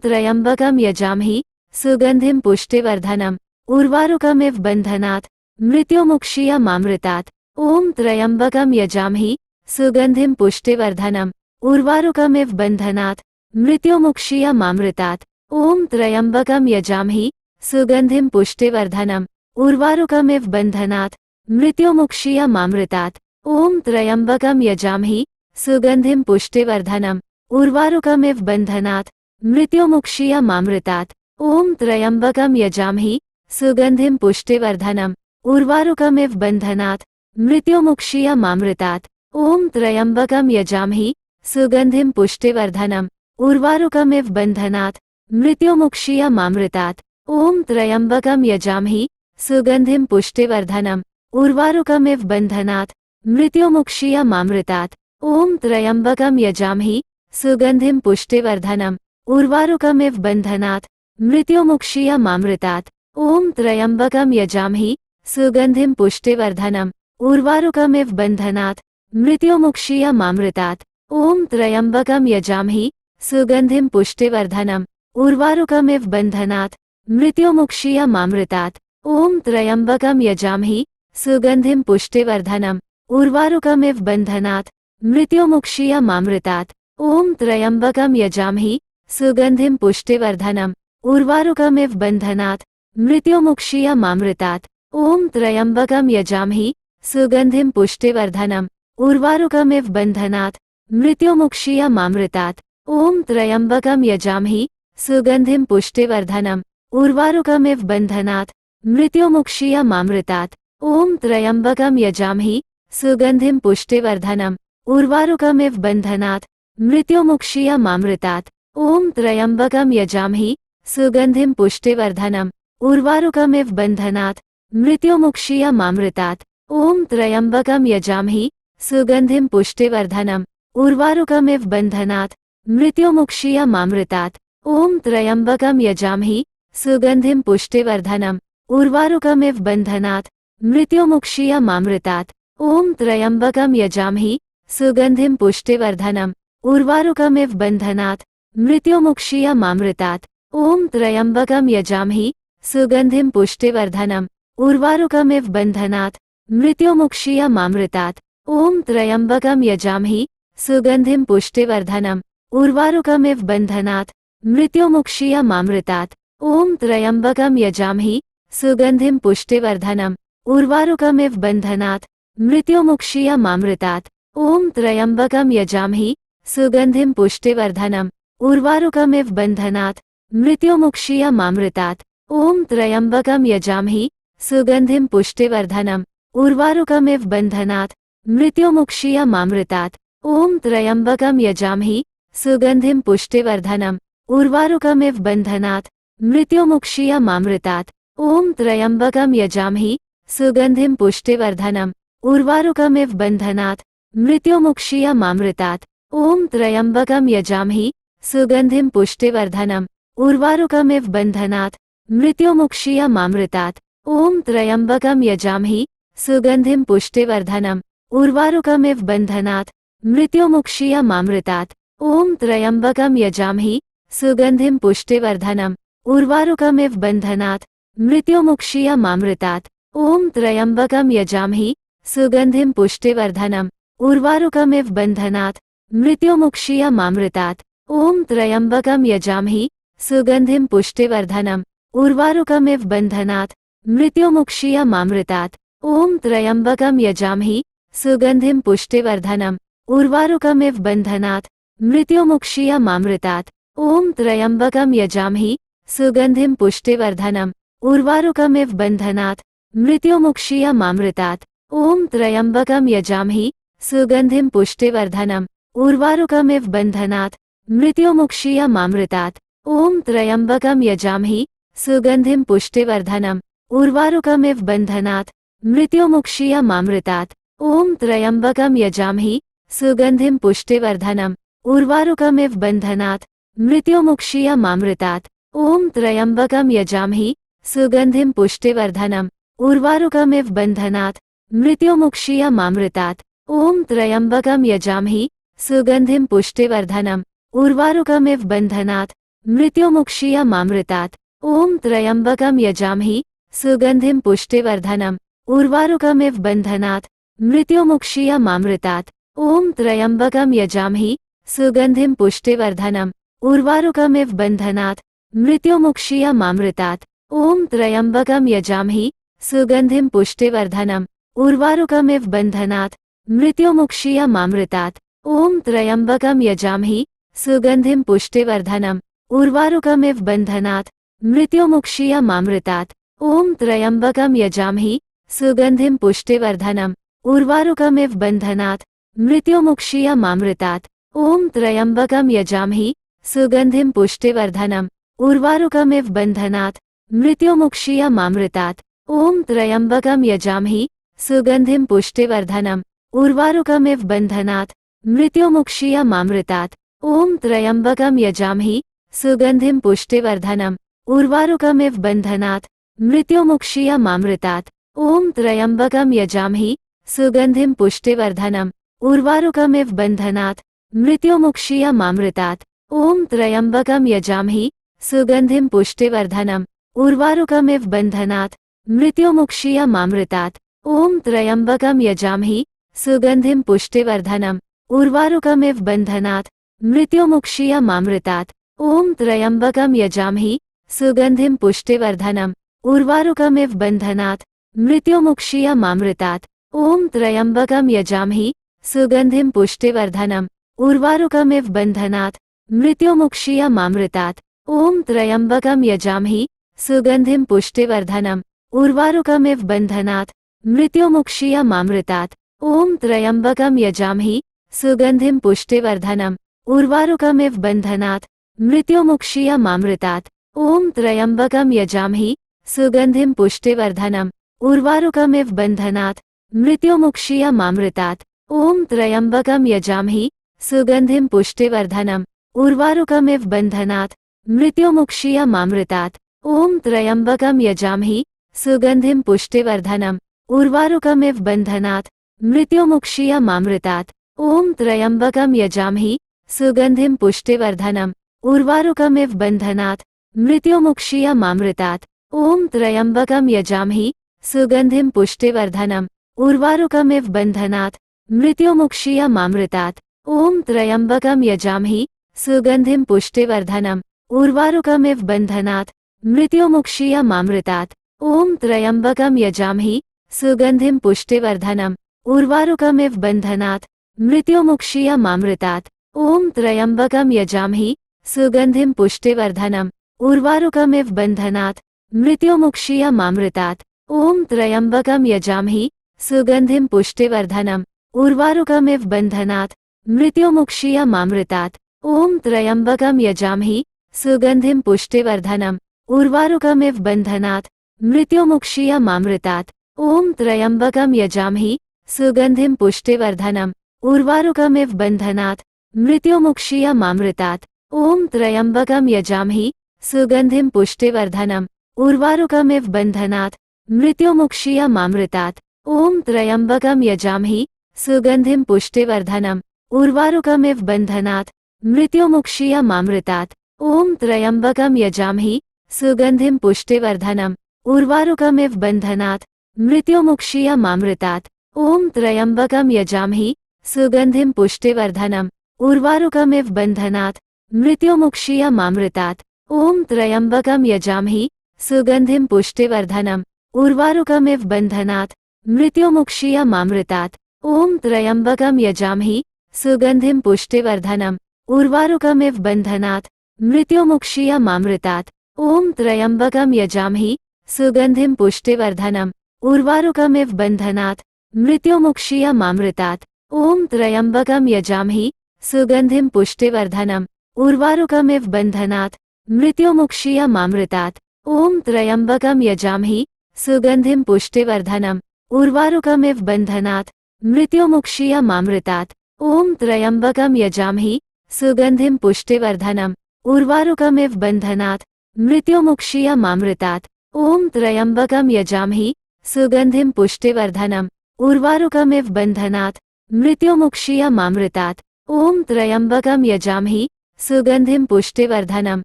त्र्यम्बकं यजामहे सुगन्धिं पुष्टिवर्धनम् उर्वारुकमिव बन्धनात् मृत्युमुक्षीयमामृतात्। ॐ त्र्यम्बकं यजामहे सुगन्धिं पुष्टिवर्धनम् उर्वारुकमिव बन्धनात् मृत्युमुक्षीयमामृतात्। ॐ त्र्यम्बकं यजामहे सुगन्धिं पुष्टिवर्धनम् उर्वारुकमिव बन्धनात् मृत्युमुक्षीयमामृतात्। ॐ त्र्यम्बकं यजामहे सुगन्धिं पुष्टिवर्धनम् उर्वारुकमिव बन्धनात् मृत्युमुक्षीयमामृतात्। ॐ त्र्यम्बकं यजामहे सुगन्धिं पुष्टिवर्धनम् उर्वारुकमिव बन्धनात् मृत्युमुक्षीयमामृतात्। ॐ त्र्यम्बकं यजामहे सुगन्धिं पुष्टिवर्धनम् उर्वारुकमिव बन्धनात् मृत्युमुक्षीयमामृतात्। ॐ त्र्यम्बकं यजामहे सुगन्धिं पुष्टिवर्धनम् उर्वारुकमिव बन्धनात् मृत्युमुक्षीयमामृतात्। ॐ त्र्यम्बकं यजामहे सुगन्धिं पुष्टिवर्धनम् उर्वारुकमिव बन्धनात् मृत्युमुक्षीयमामृतात्। ॐ त्र्यम्बकं यजामहे सुगन्धिं पुष्टिवर्धनम् उर्वारुकमिव बन्धनात् मृत्युमुक्षीयमामृतात्। ॐ त्र्यम्बकं यजामहे सुगन्धिं पुष्टिवर्धनम् उर्वारुकमिव बन्धनात् मृत्युमुक्षीयमामृतात्। ॐ त्र्यम्बकं यजामहि सुगन्धिं पुष्टिवर्धनम् उर्वारुकमिव बन्धनात् मृत्युमुक्षीयमामृतात्। ॐ त्र्यम्बकं यजामहि सुगन्धिं पुष्टिवर्धनम् उर्वारुकमिव बन्धनात् मृत्युमुक्षीयमामृतात्। ॐ त्र्यम्बकं यजामहि सुगन्धिं पुष्टिवर्धनम् उर्वारुकमिव बन्धनात् मृत्युमुक्षीयमामृतात्। ॐ त्र्यम्बकं यजामहि सुगन्धिं पुष्टिवर्धनम् उर्वारुकमिव बन्धनात् मृत्युमुक्षीयमामृतात्। ॐ त्र्यम्बकं यजामहि सुगन्धिं पुष्टिवर्धनम् उर्वारुकमिव बन्धनात् मृत्युमुक्षीयमामृतात्। ॐ त्र्यम्बकं यजामहि सुगन्धिं पुष्टिवर्धनम् उर्वारुकमिव बन्धनात् मृत्युमुक्षीयमामृतात्। ॐ त्र्यम्बकं यजामहि सुगन्धिं पुष्टिवर्धनम् उर्वारुकमिव बन्धनात् मृत्युमुक्षीयमामृतात्। ॐ त्र्यम्बकं यजामहि सुगन्धिं पुष्टिवर्धनम् उर्वारुकमिव बन्धनात् मृत्युमुक्षीयमामृतात्। ॐ त्र्यम्बकं यजामहि सुगन्धिं पुष्टिवर्धनम् उर्वारुकमिव बन्धनात् मृत्युमुक्षीयमामृतात्। ॐ त्र्यम्बकं यजामहि सुगन्धिं पुष्टिवर्धनम् उर्वारुकमिव बन्धनात् मृत्युमुक्षीयमामृतात्। ॐ त्र्यम्बकं यजामहि सुगन्धिं पुष्टिवर्धनम् उर्वारुकमिव बन्धनात् मृत्युमुक्षीयमामृतात्। ॐ त्र्यम्बकं यजामहि सुगन्धिं पुष्टिवर्धनम् उर्वारुकमिव बन्धनात् मृत्युमुक्षीयमामृतात्। ॐ त्र्यम्बकं यजामहि सुगन्धिं पुष्टिवर्धनम् उर्वारुकमिव बन्धनात् मृत्युमुक्षीयमामृतात्। ॐ त्र्यम्बकं यजामहि सुगन्धिं पुष्टिवर्धनम् उर्वारुकमिव बन्धनात् मृत्युमुक्षीयमामृतात्। ॐ त्र्यम्बकं यजामहि सुगन्धिं पुष्टिवर्धनम् उर्वारुकमिव बन्धनात् मृत्युमुक्षीयमामृतात्। ॐ त्र्यम्बकं यजामहि सुगन्धिं पुष्टिवर्धनम् उर्वारुकमिव बन्धनात् मृत्युमुक्षीयमामृतात्। ॐ त्र्यम्बकं यजामहि सुगन्धिं पुष्टिवर्धनम् उर्वारुकमिव बन्धनात् मृत्युमुक्षीयमामृतात्। ॐ त्र्यम्बकं यजामहि सुगन्धिं पुष्टिवर्धनम् उर्वारुकमिव बन्धनात् मृत्युमुक्षीयमामृतात्। ॐ त्र्यम्बकं यजामहि सुगन्धिं पुष्टिवर्धनम् उर्वारुकमिव बन्धनात् मृत्युमुक्षीयमामृतात्। ॐ त्र्यम्बकं यजामहि सुगन्धिं पुष्टिवर्धनम् उर्वारुकमिव बन्धनात् मृत्युमुक्षीयमामृतात्। ॐ त्र्यम्बकं यजामहि सुगन्धिं पुष्टिवर्धनम् उर्वारुकमिव बन्धनात् मृत्युमुक्षीयमामृतात्। ॐ त्र्यम्बकं यजामहि सुगन्धिं पुष्टिवर्धनम् उर्वारुकमिव बन्धनात् मृत्युमुक्षीयमामृतात्। ॐ त्र्यम्बकं यजामहि सुगन्धिं पुष्टिवर्धनम् उर्वारुकमिव बन्धनात् मृत्युमुक्षीयमामृतात्। ॐ त्र्यम्बकं यजामहि सुगन्धिं पुष्टिवर्धनम् उर्वारुकमिव बन्धनात् मृत्युमुक्षीयमामृतात्। ॐ त्र्यम्बकं यजामहि सुगन्धिं पुष्टिवर्धनम् उर्वारुकमिव बन्धनात् मृत्युमुक्षीयमामृतात्। ॐ त्र्यम्बकं यजामहि सुगन्धिं पुष्टिवर्धनम् उर्वारुकमिव बन्धनात् मृत्युमुक्षीयमामृतात्। ॐ त्र्यम्बकं यजामहि सुगन्धिं पुष्टिवर्धनम् उर्वारुकमिव बन्धनात् मृत्युमुक्षीयमामृतात्। ॐ त्र्यम्बकं यजामहि सुगन्धिं पुष्टिवर्धनम् उर्वारुकमिव बन्धनात् मृत्युमुक्षीयमामृतात्। ॐ त्र्यम्बकं यजामहि सुगन्धिं पुष्टिवर्धनम् उर्वारुकमिव बन्धनात् मृत्युमुक्षीयमामृतात्। ॐ त्र्यम्बकं यजामहि सुगन्धिं पुष्टिवर्धनम् उर्वारुकमिव बन्धनात् मृत्युमुक्षीयमामृतात्। ॐ त्र्यम्बकं यजामहि सुगन्धिं पुष्टिवर्धनम् उर्वारुकमिव बन्धनात् मृत्युमुक्षीयमामृतात्। ॐ त्र्यम्बकं यजामहि सुगन्धिं पुष्टिवर्धनम् उर्वारुकमिव बन्धनात् मृत्युमुक्षीयमामृतात्। ॐ त्र्यम्बकं यजामहि सुगन्धिं पुष्टिवर्धनम् उर्वारुकमिव बन्धनात् मृत्युमुक्षीयमामृतात्। ॐ त्र्यम्बकं यजामहि सुगन्धिं पुष्टिवर्धनम् उर्वारुकमिव बन्धनात् मृत्युमुक्षीयमामृतात्। ॐ त्र्यम्बकं यजामहि सुगन्धिं पुष्टिवर्धनम् उर्वारुकमिव बन्धनात् मृत्युमुक्षीयमामृतात्। ॐ त्र्यम्बकं यजामहि सुगन्धिं पुष्टिवर्धनम् उर्वारुकमिव बन्धनात् मृत्युमुक्षीयमामृतात्। ॐ त्र्यम्बकं यजामहि सुगन्धिं पुष्टिवर्धनम् उर्वारुकमिव बन्धनात् मृत्युमुक्षीयमामृतात्। ॐ त्र्यम्बकं यजामहि सुगन्धिं पुष्टिवर्धनम् उर्वारुकमिव बन्धनात् मृत्युमुक्षीयमामृतात्। ॐ त्र्यम्बकं यजामहि सुगन्धिं पुष्टिवर्धनम् उर्वारुकमिव बन्धनात् मृत्युमुक्षीयमामृतात्। ॐ त्र्यम्बकं यजामहि सुगन्धिं पुष्टिवर्धनम् उर्वारुकमिव बन्धनात् मृत्युमुक्षीयमामृतात्। ॐ त्र्यम्बकं यजामहि सुगन्धिं पुष्टिवर्धनम् उर्वारुकमिव बन्धनात् मृत्युमुक्षीयमामृतात्। ॐ त्र्यम्बकं यजामहि सुगन्धिं पुष्टिवर्धनम् उर्वारुकमिव बन्धनात् मृत्युमुक्षीयमामृतात्। ॐ त्र्यम्बकं यजामहि सुगन्धिं पुष्टिवर्धनम् उर्वारुकमिव बन्धनात् मृत्युमुक्षीयमामृतात्। ॐ त्र्यम्बकं यजामहि सुगन्धिं पुष्टिवर्धनम् उर्वारुकमिव बन्धनात् मृत्युमुक्षीयमामृतात्। ॐ त्र्यम्बकं यजामहि सुगन्धिं पुष्टिवर्धनम् उर्वारुकमिव बन्धनात् मृत्युमुक्षीयमामृतात्। ॐ त्र्यम्बकं यजामहि सुगन्धिं पुष्टिवर्धनम् उर्वारुकमिव बन्धनात् मृत्युमुक्षीयमामृतात्। ॐ त्र्यम्बकं यजामहि सुगन्धिं पुष्टिवर्धनम् उर्वारुकमिव बन्धनात् मृत्युमुक्षीयमामृतात्। ॐ त्र्यम्बकं यजामहि सुगन्धिं पुष्टिवर्धनम् उर्वारुकमिव बन्धनात् मृत्युमुक्षीयमामृतात्। ॐ त्र्यम्बकं यजामहि सुगन्धिं पुष्टिवर्धनम् उर्वारुकमिव बन्धनात् मृत्युमुक्षीयमामृतात्। ॐ त्र्यम्बकं यजामहि सुगन्धिं पुष्टिवर्धनम् उर्वारुकमिव बन्धनात् मृत्युमुक्षीयमामृतात्। ॐ त्र्यम्बकं यजामहि सुगन्धिं पुष्टिवर्धनम् उर्वारुकमिव बन्धनात् मृत्युमुक्षीयमामृतात्। ॐ त्र्यम्बकं यजामहि सुगन्धिं पुष्टिवर्धनम् उर्वारुकमिव बन्धनात् मृत्युमुक्षीयमामृतात्। ॐ त्र्यम्बकं यजामहि सुगन्धिं पुष्टिवर्धनम् उर्वारुकमिव बन्धनात् मृत्युमुक्षीयमामृतात्। ॐ त्र्यम्बकं यजामहि सुगन्धिं पुष्टिवर्धनम् उर्वारुकमिव बन्धनात् मृत्युमुक्षीयमामृतात्। ॐ त्र्यम्बकं यजामहि सुगन्धिं पुष्टिवर्धनम् उर्वारुकमिव बन्धनात् मृत्युमुक्षीयमामृतात्। ॐ त्र्यम्बकं यजामहि सुगन्धिं पुष्टिवर्धनम् उर्वारुकमिव बन्धनात् मृत्युमुक्षीयमामृतात्। ॐ त्र्यम्बकं यजामहि सुगन्धिं पुष्टिवर्धनम् उर्वारुकमिव बन्धनात् मृत्युमुक्षीयमामृतात्। ॐ त्र्यम्बकं यजामहि सुगन्धिं पुष्टिवर्धनम् उर्वारुकमिव बन्धनात् मृत्युमुक्षीयमामृतात्। ॐ त्र्यम्बकं यजामहि सुगन्धिं पुष्टिवर्धनम् उर्वारुकमिव बन्धनात् मृत्युमुक्षीयमामृतात्। ॐ त्र्यम्बकं यजामहि सुगन्धिं पुष्टिवर्धनम् उर्वारुकमिव बन्धनात् मृत्युमुक्षीयमामृतात्। ॐ त्र्यम्बकं यजामहि सुगन्धिं पुष्टिवर्धनम् उर्वारुकमिव बन्धनात् मृत्युमुक्षीयमामृतात्। ॐ त्र्यम्बकं यजामहि सुगन्धिं पुष्टिवर्धनम् उर्वारुकमिव बन्धनात् मृत्युमुक्षीयमामृतात्। ॐ त्र्यम्बकं यजामहि सुगन्धिं पुष्टिवर्धनम् उर्वारुकमिव बन्धनात् मृत्युमुक्षीयमामृतात्। ॐ त्र्यम्बकं यजामहि सुगन्धिं पुष्टिवर्धनम् उर्वारुकमिव बन्धनात् मृत्युमुक्षीयमामृतात्। ॐ त्र्यम्बकं यजामहि सुगन्धिं पुष्टिवर्धनम् उर्वारुकमिव बन्धनात् मृत्युमुक्षीयमामृतात्। ॐ त्र्यम्बकं यजामहि सुगन्धिं पुष्टिवर्धनम्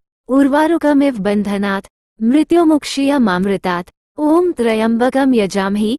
उर्वारुकमिव बन्धनात् मृत्युमुक्षीयमामृतात्। ॐ त्र्यम्बकं यजामहि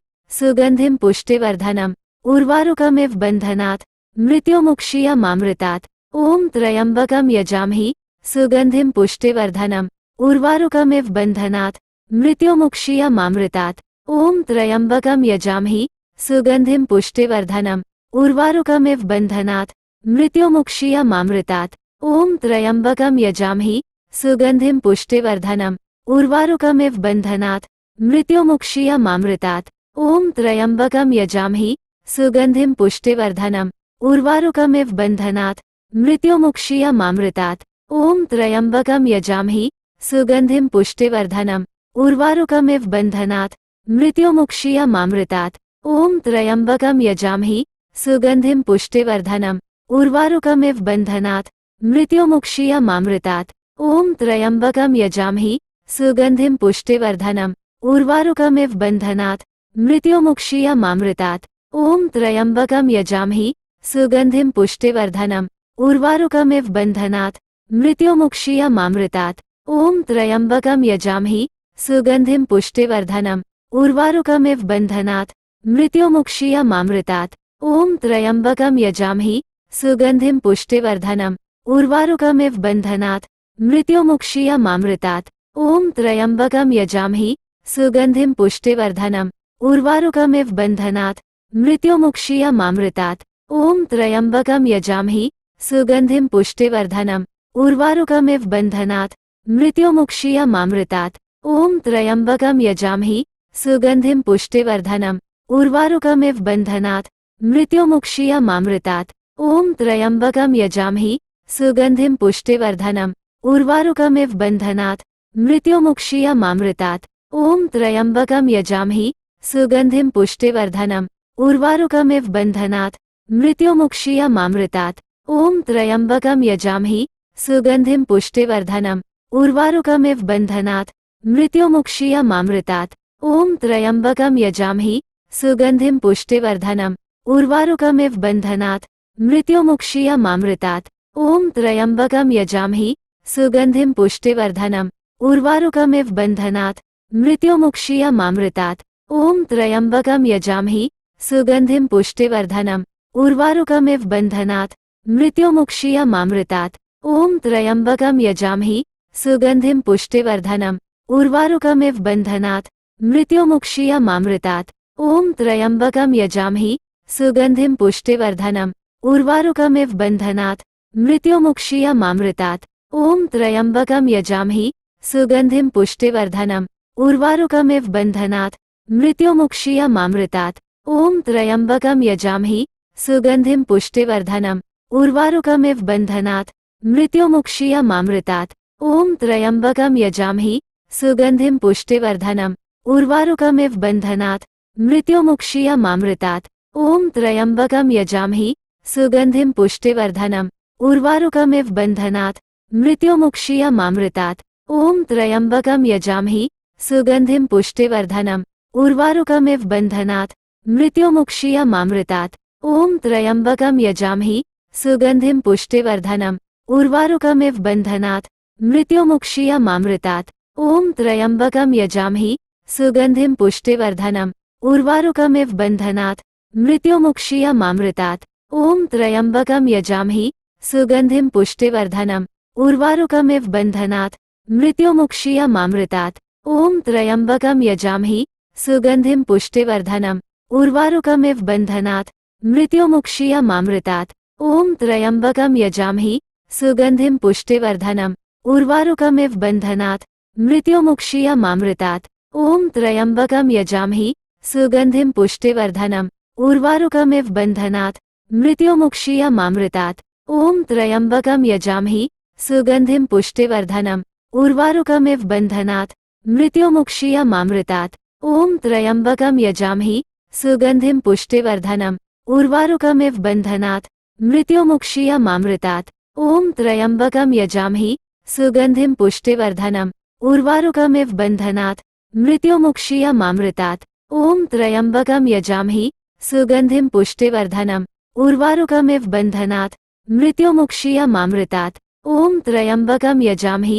सुगन्धिं पुष्टिवर्धनम् उर्वारुकमिव बन्धनात् मृत्युमुक्षीयमामृतात्। ॐ त्र्यम्बकं यजामहि सुगन्धिं पुष्टिवर्धनम् उर्वारुकमिव बन्धनात् मृत्युमुक्षीयमामृतात्। ॐ त्र्यम्बकं यजामहि सुगन्धिं पुष्टिवर्धनम् उर्वारुकमिव बन्धनात् मृत्युमुक्षीयमामृतात्। ॐ त्र्यम्बकं यजामहि सुगन्धिं पुष्टिवर्धनम् उर्वारुकमिव बन्धनात् मृत्युमुक्षीयमामृतात्। ॐ त्र्यम्बकं यजामहि सुगन्धिं पुष्टिवर्धनम् उर्वारुकमिव बन्धनात् मृत्युमुक्षीयमामृतात्। ॐ त्र्यम्बकं यजामहि सुगन्धिं पुष्टिवर्धनम् उर्वारुकमिव बन्धनात् मृत्युमुक्षीयमामृतात्। ॐ त्र्यम्बकं यजामहि सुगन्धिं पुष्टिवर्धनम् उर्वारुकमिव बन्धनात् मृत्युमुक्षीयमामृतात्। ॐ त्र्यम्बकं यजामहि सुगन्धिं पुष्टिवर्धनम् उर्वारुकमिव बन्धनात् मृत्युमुक्षीयमामृतात्। ॐ त्र्यम्बकं यजामहि सुगन्धिं पुष्टिवर्धनम् उर्वारुकमिव बन्धनात् मृत्युमुक्षीयमामृतात्। ॐ त्र्यम्बकं यजामहि सुगन्धिं पुष्टिवर्धनम् उर्वारुकमिव बन्धनात् मृत्युमुक्षीयमामृतात्। ॐ त्र्यम्बकं यजामहे सुगन्धिं पुष्टिवर्धनम् उर्वारुकमिव बन्धनात् मृत्युमुक्षीयमामृतात्। ॐ त्र्यम्बकं यजामहे सुगन्धिं पुष्टिवर्धनम् उर्वारुकमिव बन्धनात् मृत्युमुक्षीयमामृतात्। ॐ त्र्यम्बकं यजामहे सुगन्धिं पुष्टिवर्धनम् उर्वारुकमिव बन्धनात् मृत्युमुक्षीयमामृतात्। ॐ त्र्यम्बकं यजामहे सुगन्धिं पुष्टिवर्धनम् उर्वारुकमिव बन्धनात् मृत्युमुक्षीयमामृतात्। ॐ त्र्यम्बकं यजामहे सुगन्धिं पुष्टिवर्धनम् उर्वारुकमिव बन्धनात् मृत्युमुक्षीयमामृतात्। ॐ त्र्यम्बकं यजामहे सुगन्धिं पुष्टिवर्धनम् उर्वारुकमिव बन्धनात् मृत्युमुक्षीयमामृतात्। ॐ त्र्यम्बकं यजामहे सुगन्धिं पुष्टिवर्धनम् उर्वारुकमिव बन्धनात् मृत्युमुक्षीयमामृतात्। ॐ त्र्यम्बकं यजामहे सुगन्धिं पुष्टिवर्धनम् उर्वारुकमिव बन्धनात् मृत्युमुक्षीयमामृतात्। ॐ त्र्यम्बकं यजामहे सुगन्धिं पुष्टिवर्धनम् उर्वारुकमिव बन्धनात् मृत्युमुक्षीयमामृतात्। ॐ त्र्यम्बकं यजामहे सुगन्धिं पुष्टिवर्धनम् उर्वारुकमिव बन्धनात् मृत्युमुक्षीयमामृतात्। ॐ त्र्यम्बकं यजामहे सुगन्धिं पुष्टिवर्धनम् उर्वारुकमिव बन्धनात् मृत्युमुक्षीयमामृतात्। ॐ त्र्यम्बकं यजामहे सुगन्धिं पुष्टिवर्धनम् उर्वारुकमिव बन्धनात् मृत्युमुक्षीयमामृतात्। ॐ त्र्यम्बकं यजामहे सुगन्धिं पुष्टिवर्धनम् उर्वारुकमिव बन्धनात् मृत्युमुक्षीयमामृतात्। ॐ त्र्यम्बकं यजामहे सुगन्धिं पुष्टिवर्धनम् उर्वारुकमिव बन्धनात् मृत्युमुक्षीयमामृतात्। ॐ त्र्यम्बकं यजामहे सुगन्धिं पुष्टिवर्धनम् उर्वारुकमिव बन्धनात् मृत्युमुक्षीयमामृतात्। ॐ त्र्यम्बकं यजामहे सुगन्धिं पुष्टिवर्धनम् उर्वारुकमिव बन्धनात् मृत्युमुक्षीयमामृतात्। ॐ त्र्यम्बकं यजामहे सुगन्धिं पुष्टिवर्धनम् उर्वारुकमिव बन्धनात् मृत्युमुक्षीयमामृतात्। ॐ त्र्यम्बकं यजामहे सुगन्धिं पुष्टिवर्धनम् उर्वारुकमिव बन्धनात् मृत्युमुक्षीयमामृतात्। ॐ त्र्यम्बकं यजामहे सुगन्धिं पुष्टिवर्धनम् उर्वारुकमिव बन्धनात् मृत्युमुक्षीयमामृतात्। ॐ त्र्यम्बकं यजामहे सुगन्धिं पुष्टिवर्धनम् उर्वारुकमिव बन्धनात् मृत्युमुक्षीयमामृतात्। ॐ त्र्यम्बकं यजामहे सुगन्धिं पुष्टिवर्धनम् उर्वारुकमिव बन्धनात् मृत्युमुक्षीयमामृतात्। ॐ त्र्यम्बकं यजामहे सुगन्धिं पुष्टिवर्धनम् उर्वारुकमिव बन्धनात् मृत्युमुक्षीयमामृतात्। ॐ त्र्यम्बकं यजामहे सुगन्धिं पुष्टिवर्धनम् उर्वारुकमिव बन्धनात् मृत्युमुक्षीयमामृतात्। ॐ त्र्यम्बकं यजामहे सुगन्धिं पुष्टिवर्धनम् उर्वारुकमिव बन्धनात् मृत्युमुक्षीयमामृतात्। ॐ त्र्यम्बकं यजामहे सुगन्धिं पुष्टिवर्धनम् उर्वारुकमिव बन्धनात् मृत्युमुक्षीयमामृतात्। ॐ त्र्यम्बकं यजामहे सुगन्धिं पुष्टिवर्धनम् उर्वारुकमिव बन्धनात् मृत्युमुक्षीयमामृतात्। ॐ त्र्यम्बकं यजामहे सुगन्धिं पुष्टिवर्धनम् उर्वारुकमिव बन्धनात् मृत्युमुक्षीयमामृतात्। ॐ त्र्यम्बकं यजामहे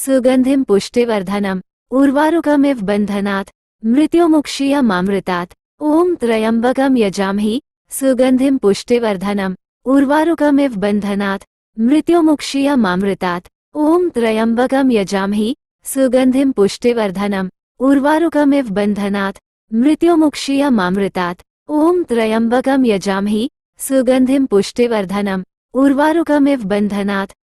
सुगन्धिं पुष्टिवर्धनम् उर्वारुकमिव बन्धनात् मृत्युमुक्षीयमामृतात्। ॐ त्र्यम्बकं यजामहे सुगन्धिं पुष्टिवर्धनम् उर्वारुकमिव बन्धनात् मृत्युमुक्षीयमामृतात्। ॐ त्र्यम्बकं यजामहे सुगन्धिं पुष्टिवर्धनम् उर्वारुकमिव बन्धनात् मृत्युमुक्षीयमामृतात्। ॐ त्र्यम्बकं यजामहे सुगन्धिं पुष्टिवर्धनम् उर्वारुकमिव बन्धनात्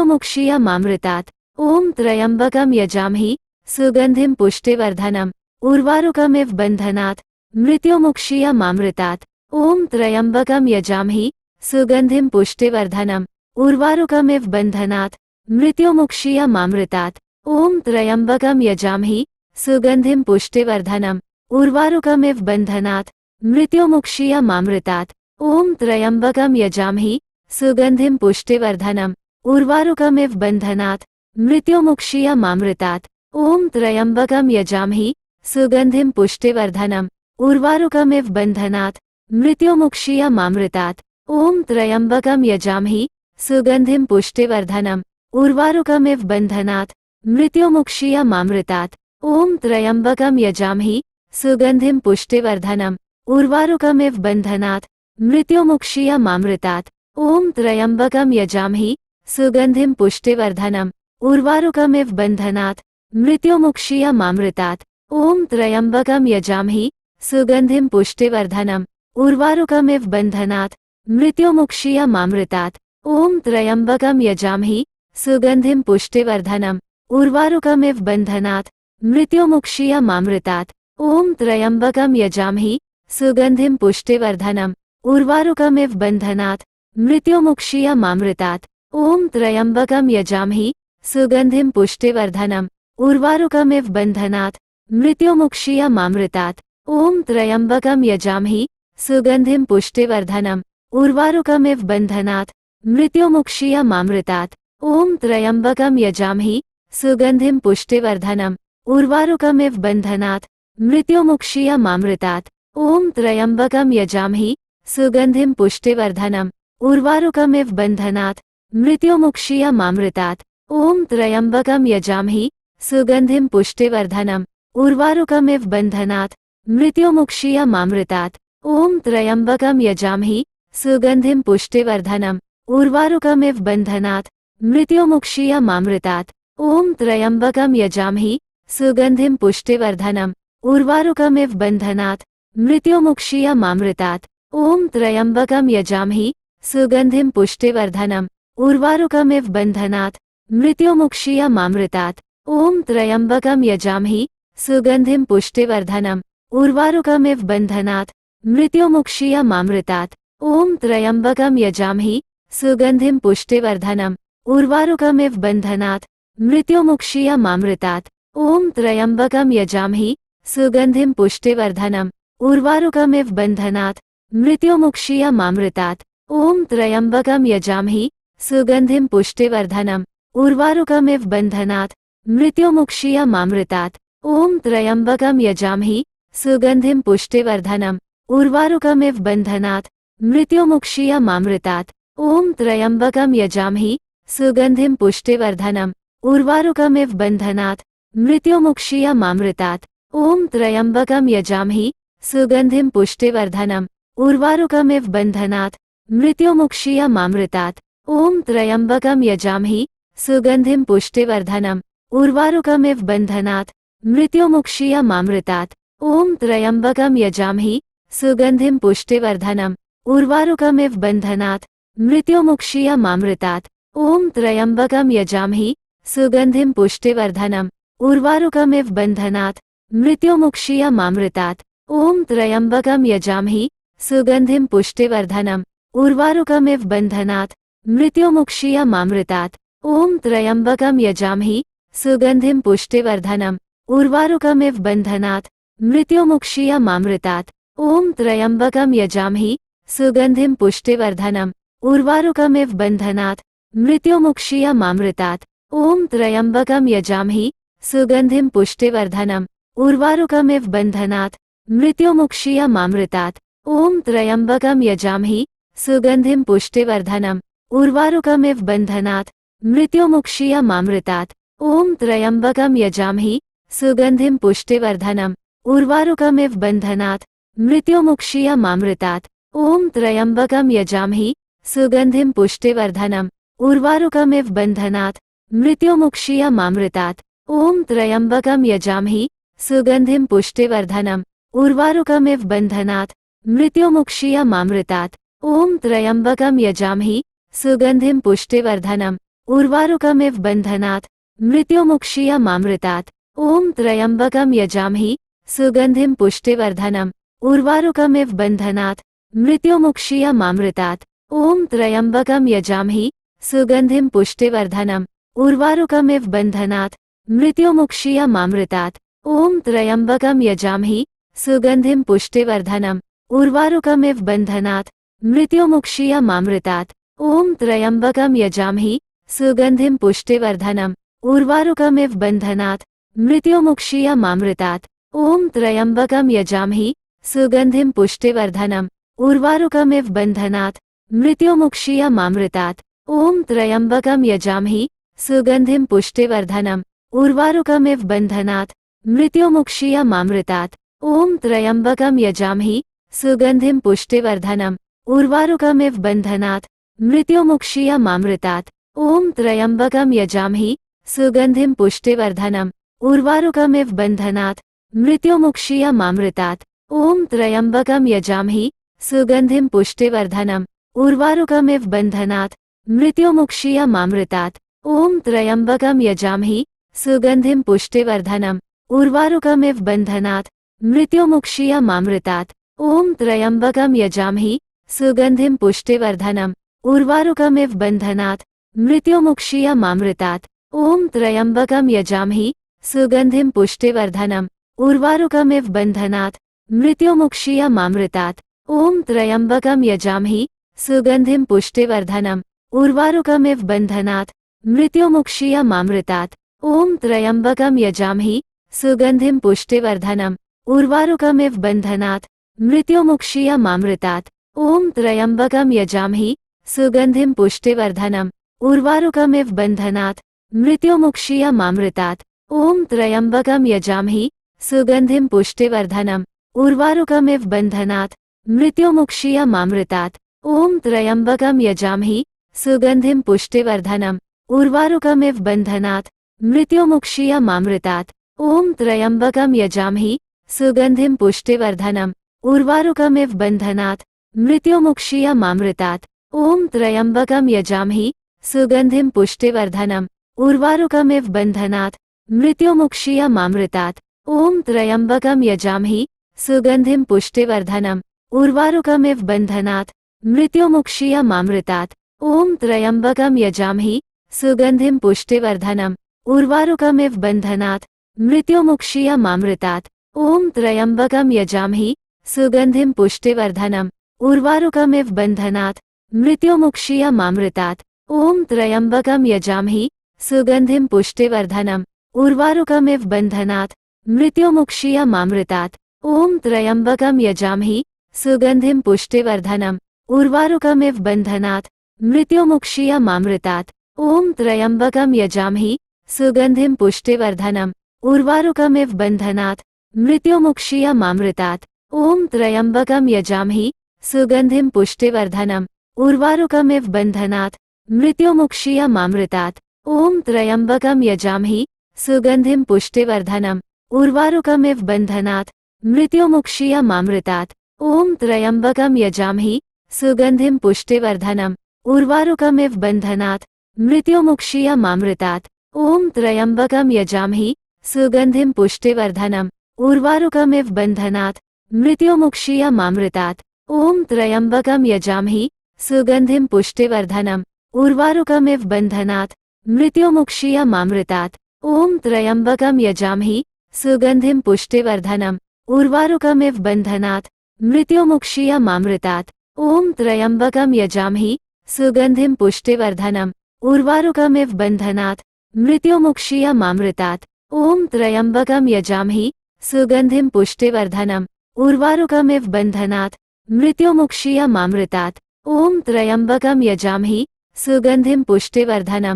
मृत्युमुक्षीयमामृतात्। ॐ त्र्यम्बकं यजामहे सुगन्धिं पुष्टिवर्धनम् उर्वारुकमिव बन्धनात् मृत्युमुक्षीयमामृतात्। ॐ त्र्यम्बकं यजामहे सुगन्धिं पुष्टिवर्धनम् उर्वारुकमिव बन्धनात् मृत्युमुक्षीयमामृतात्। ॐ त्र्यम्बकं यजामहे सुगन्धिं पुष्टिवर्धनम् उर्वारुकमिव बन्धनात् मृत्युमुक्षीयमामृतात्। ॐ त्र्यम्बकं यजामहे सुगन्धिं पुष्टिवर्धनम् उर्वारुकमिव बन्धनात् मृत्युमुक्षीयमामृतात्। ॐ त्र्यम्बकं यजामहे सुगन्धिं पुष्टिवर्धनम् उर्वारुकमिव बन्धनात् मृत्युमुक्षीयमामृतात्। ॐ त्र्यम्बकं यजामहे सुगन्धिं पुष्टिवर्धनम् उर्वारुकमिव बन्धनात् मृत्युमुक्षीयमामृतात्। ॐ त्र्यम्बकं यजामहे सुगन्धिं पुष्टिवर्धनम् उर्वारुकमिव बन्धनात् मृत्युमुक्षीयमामृतात्। ॐ त्र्यम्बकं यजामहे सुगन्धिं पुष्टिवर्धनम् उर्वारुकमिव बन्धनात् मृत्युमुक्षीयमामृतात्। ॐ त्र्यम्बकं यजामहे सुगन्धिं पुष्टिवर्धनम् उर्वारुकमिव बन्धनात् मृत्युमुक्षीयमामृतात्। ॐ त्र्यम्बकं यजामहे सुगन्धिं पुष्टिवर्धनम् उर्वारुकमिव बन्धनात् मृत्युमुक्षीयमामृतात्। ॐ त्र्यम्बकं यजामहे सुगन्धिं पुष्टिवर्धनम् उर्वारुकमिव बन्धनात् मृत्युमुक्षीयमामृतात्। ॐ त्र्यम्बकं यजामहे सुगन्धिं पुष्टिवर्धनम् उर्वारुकमिव बन्धनात् मृत्युमुक्षीयमामृतात्। ॐ त्र्यम्बकं यजामहे सुगन्धिं पुष्टिवर्धनम् उर्वारुकमिव बन्धनात् मृत्युमुक्षीयमामृतात्। ॐ त्र्यम्बकं यजामहे सुगन्धिं पुष्टिवर्धनम् उर्वारुकमिव बन्धनात् मृत्युमुक्षीयमामृतात्। ॐ त्र्यम्बकं यजामहे सुगन्धिं पुष्टिवर्धनम् उर्वारुकमिव बन्धनात् मृत्युमुक्षीयमामृतात्। ॐ त्र्यम्बकं यजामहे सुगन्धिं पुष्टिवर्धनम् उर्वारुकमिव बन्धनात् मृत्युमुक्षीयमामृतात्। ॐ त्र्यम्बकं यजामहे सुगन्धिं पुष्टिवर्धनम् उर्वारुकमिव बन्धनात् मृत्युमुक्षीयमामृतात्। ॐ त्र्यम्बकं यजामहे सुगन्धिं पुष्टिवर्धनम् उर्वारुकमिव बन्धनात् मृत्युमुक्षीयमामृतात्। ॐ त्र्यम्बकं यजामहे सुगन्धिं पुष्टिवर्धनम् उर्वारुकमिव बन्धनात् मृत्युमुक्षीयमामृतात्। ॐ त्र्यम्बकं यजामहे सुगन्धिं पुष्टिवर्धनम् उर्वारुकमिव बन्धनात् मृत्युमुक्षीयमामृतात्। ॐ त्र्यम्बकं यजामहे सुगन्धिं पुष्टिवर्धनम् उर्वारुकमिव बन्धनात् मृत्युमुक्षीयमामृतात्। ॐ त्र्यम्बकं यजामहे सुगन्धिं पुष्टिवर्धनम् उर्वारुकमिव बन्धनात् मृत्युमुक्षीयमामृतात्। ॐ त्र्यम्बकं यजामहे सुगन्धिं पुष्टिवर्धनम् उर्वारुकमिव बन्धनात् मृत्युमुक्षीयमामृतात्। ॐ त्र्यम्बकं यजामहे सुगन्धिं पुष्टिवर्धनम् उर्वारुकमिव बन्धनात् मृत्युमुक्षीयमामृतात्। ॐ त्र्यम्बकं यजामहे सुगन्धिं पुष्टिवर्धनम् उर्वारुकमिव बन्धनात् मृत्युमुक्षीयमामृतात्। ॐ त्र्यम्बकं यजामहे सुगन्धिं पुष्टिवर्धनम् उर्वारुकमिव बन्धनात् मृत्युमुक्षीयमामृतात्। ॐ त्र्यम्बकं यजामहे सुगन्धिं पुष्टिवर्धनम् उर्वारुकमिव बन्धनात् मृत्युमुक्षीयमामृतात्। ॐ त्र्यम्बकं यजामहे सुगन्धिं पुष्टिवर्धनम् उर्वारुकमिव बन्धनात् मृत्युमुक्षीयमामृतात्। ॐ त्र्यम्बकं यजामहे सुगन्धिं पुष्टिवर्धनम् उर्वारुकमिव बन्धनात् मृत्युमुक्षीयमामृतात्। ॐ त्र्यम्बकं यजामहे सुगन्धिं पुष्टिवर्धनम् उर्वारुकमिव बन्धनात् मृत्युमुक्षीयमामृतात्। ॐ त्र्यम्बकं यजामहे सुगन्धिं पुष्टिवर्धनम् उर्वारुकमिव बन्धनात् मृत्युमुक्षीयमामृतात्। ॐ त्र्यम्बकं यजामहे सुगन्धिं पुष्टिवर्धनम् उर्वारुकमिव बन्धनात् मृत्युमुक्षीयमामृतात्। ॐ त्र्यम्बकं यजामहे सुगन्धिं पुष्टिवर्धनम् उर्वारुकमिव बन्धनात् मृत्युमुक्षीयमामृतात्। ॐ त्र्यम्बकं यजामहे सुगन्धिं पुष्टिवर्धनम् उर्वारुकमिव बन्धनात् मृत्युमुक्षीयमामृतात्। ॐ त्र्यम्बकं यजामहे सुगन्धिं पुष्टिवर्धनम् उर्वारुकमिव बन्धनात् मृत्युमुक्षीयमामृतात्। ॐ त्र्यम्बकं यजामहे सुगन्धिं पुष्टिवर्धनम् उर्वारुकमिव बन्धनात् मृत्युमुक्षीयमामृतात्। ॐ त्र्यम्बकं यजामहे सुगन्धिं पुष्टिवर्धनम् उर्वारुकमिव बन्धनात् मृत्युमुक्षीयमामृतात्। ॐ त्र्यम्बकं यजामहे सुगन्धिं पुष्टिवर्धनम् उर्वारुकमिव बन्धनात् मृत्युमुक्षीयमामृतात्। ॐ त्र्यम्बकं यजामहे सुगन्धिं पुष्टिवर्धनम् उर्वारुकमिव बन्धनात् मृत्युमुक्षीयमामृतात्। ॐ त्र्यम्बकं यजामहे सुगन्धिं पुष्टिवर्धनम् उर्वारुकमिव बन्धनात् मृत्युमुक्षीयमामृतात्। ॐ त्र्यम्बकं यजामहे सुगन्धिं पुष्टिवर्धनम् उर्वारुकमिव बन्धनात् मृत्युमुक्षीयमामृतात्। ॐ त्र्यम्बकं यजामहे सुगन्धिं पुष्टिवर्धनम् उर्वारुकमिव बन्धनात् मृत्युमुक्षीयमामृतात्। ॐ त्र्यम्बकं यजामहे सुगन्धिं पुष्टिवर्धनम् उर्वारुकमिव बन्धनात् मृत्युमुक्षीयमामृतात्। ॐ त्र्यम्बकं यजामहे सुगन्धिं पुष्टिवर्धनम् उर्वारुकमिव बन्धनात् मृत्युमुक्षीयमामृतात्। ॐ त्र्यम्बकं यजामहि सुगन्धिं पुष्टिवर्धनम् उर्वारुकमिव बन्धनात् मृत्युमुक्षीयमामृतात्। ॐ त्र्यम्बकं यजामहि सुगन्धिं पुष्टिवर्धनम् उर्वारुकमिव बन्धनात् मृत्युमुक्षीयमामृतात्। ॐ त्र्यम्बकं यजामहि सुगन्धिं पुष्टिवर्धनम् उर्वारुकमिव बन्धनात् मृत्युमुक्षीयमामृतात्। ॐ त्र्यम्बकं यजामहि सुगन्धिं पुष्टिवर्धनम् उर्वारुकमिव बन्धनात् मृत्युमुक्षीयमामृतात्। ॐ त्र्यम्बकं यजामहि सुगन्धिं पुष्टिवर्धनम् उर्वारुकमिव बन्धनात् मृत्युमुक्षीयमामृतात्। ॐ त्र्यम्बकं यजामहि सुगन्धिं पुष्टिवर्धनम् उर्वारुकमिव बन्धनात् मृत्युमुक्षीयमामृतात्। ॐ त्र्यम्बकं यजामहि सुगन्धिं पुष्टिवर्धनम् उर्वारुकमिव बन्धनात् मृत्युमुक्षीयमामृतात्। ॐ त्र्यम्बकं यजामहि सुगन्धिं पुष्टिवर्धनम् उर्वारुकमिव बन्धनात् मृत्युमुक्षीयमामृतात्। ॐ त्र्यम्बकं यजामहि सुगन्धिं पुष्टिवर्धनम् उर्वारुकमिव बन्धनात् मृत्युमुक्षीयमामृतात्। ॐ त्र्यम्बकं यजामहि सुगन्धिं पुष्टिवर्धनम् उर्वारुकमिव बन्धनात् मृत्युमुक्षीयमामृतात्। ॐ त्र्यम्बकं यजामहि सुगन्धिं पुष्टिवर्धनम् उर्वारुकमिव बन्धनात् मृत्युमुक्षीयमामृतात्। ॐ त्र्यम्बकं यजामहि सुगन्धिं पुष्टिवर्धनम् उर्वारुकमिव बन्धनात् मृत्युमुक्षीयमामृतात्। ॐ त्र्यम्बकं यजामहि सुगन्धिं पुष्टिवर्धनम् उर्वारुकमिव बन्धनात् मृत्युमुक्षीयमामृतात्। ॐ त्र्यम्बकं यजामहि सुगन्धिं पुष्टिवर्धनम् उर्वारुकमिव बन्धनात् मृत्युमुक्षीयमामृतात्। ॐ त्र्यम्बकं यजामहि सुगन्धिं पुष्टिवर्धनम् उर्वारुकमिव बन्धनात् मृत्युमुक्षीयमामृतात्। ॐ त्र्यम्बकं यजामहि सुगन्धिं पुष्टिवर्धनम् उर्वारुकमिव बन्धनात् मृत्युमुक्षीयमामृतात्। ॐ त्र्यम्बकं यजामहि सुगन्धिं पुष्टिवर्धनम् उर्वारुकमिव बन्धनात् मृत्युमुक्षीयमामृतात्। ॐ त्र्यम्बकं यजामहि सुगन्धिं पुष्टिवर्धनम् उर्वारुकमिव बन्धनात् मृत्युमुक्षीयमामृतात्। ॐ त्र्यम्बकं यजामहि सुगन्धिं पुष्टिवर्धनम् उर्वारुकमिव बन्धनात् मृत्युमुक्षीयमामृतात्। ॐ त्र्यम्बकं यजामहि सुगन्धिं पुष्टिवर्धनम् उर्वारुकमिव बन्धनात् मृत्युमुक्षीयमामृतात्। ॐ त्र्यम्बकं यजामहि सुगन्धिं पुष्टिवर्धनम् उर्वारुकमिव बन्धनात् मृत्युमुक्षीयमामृतात्। ॐ त्र्यम्बकं यजामहि सुगन्धिं पुष्टिवर्धनम् उर्वारुकमिव बन्धनात् मृत्युमुक्षीयमामृतात्। ॐ त्र्यम्बकं यजामहि सुगन्धिं पुष्टिवर्धनम् उर्वारुकमिव बन्धनात् मृत्युमुक्षीयमामृतात्। ॐ त्र्यम्बकं यजामहि सुगन्धिं पुष्टिवर्धनम् उर्वारुकमिव बन्धनात् मृत्युमुक्षीयमामृतात्। ॐ त्र्यम्बकं यजामहि सुगन्धिं पुष्टिवर्धनम् उर्वारुकमिव बन्धनात् मृत्युमुक्षीयमामृतात्। ॐ त्र्यम्बकं यजामहि सुगन्धिं पुष्टिवर्धनम् उर्वारुकमिव बन्धनात् मृत्युमुक्षीयमामृतात्। ॐ त्र्यम्बकं यजामहि सुगन्धिं पुष्टिवर्धनम् उर्वारुकमिव बन्धनात् मृत्युमुक्षीयमामृतात्। ॐ त्र्यम्बकं यजामहि सुगन्धिं पुष्टिवर्धनम्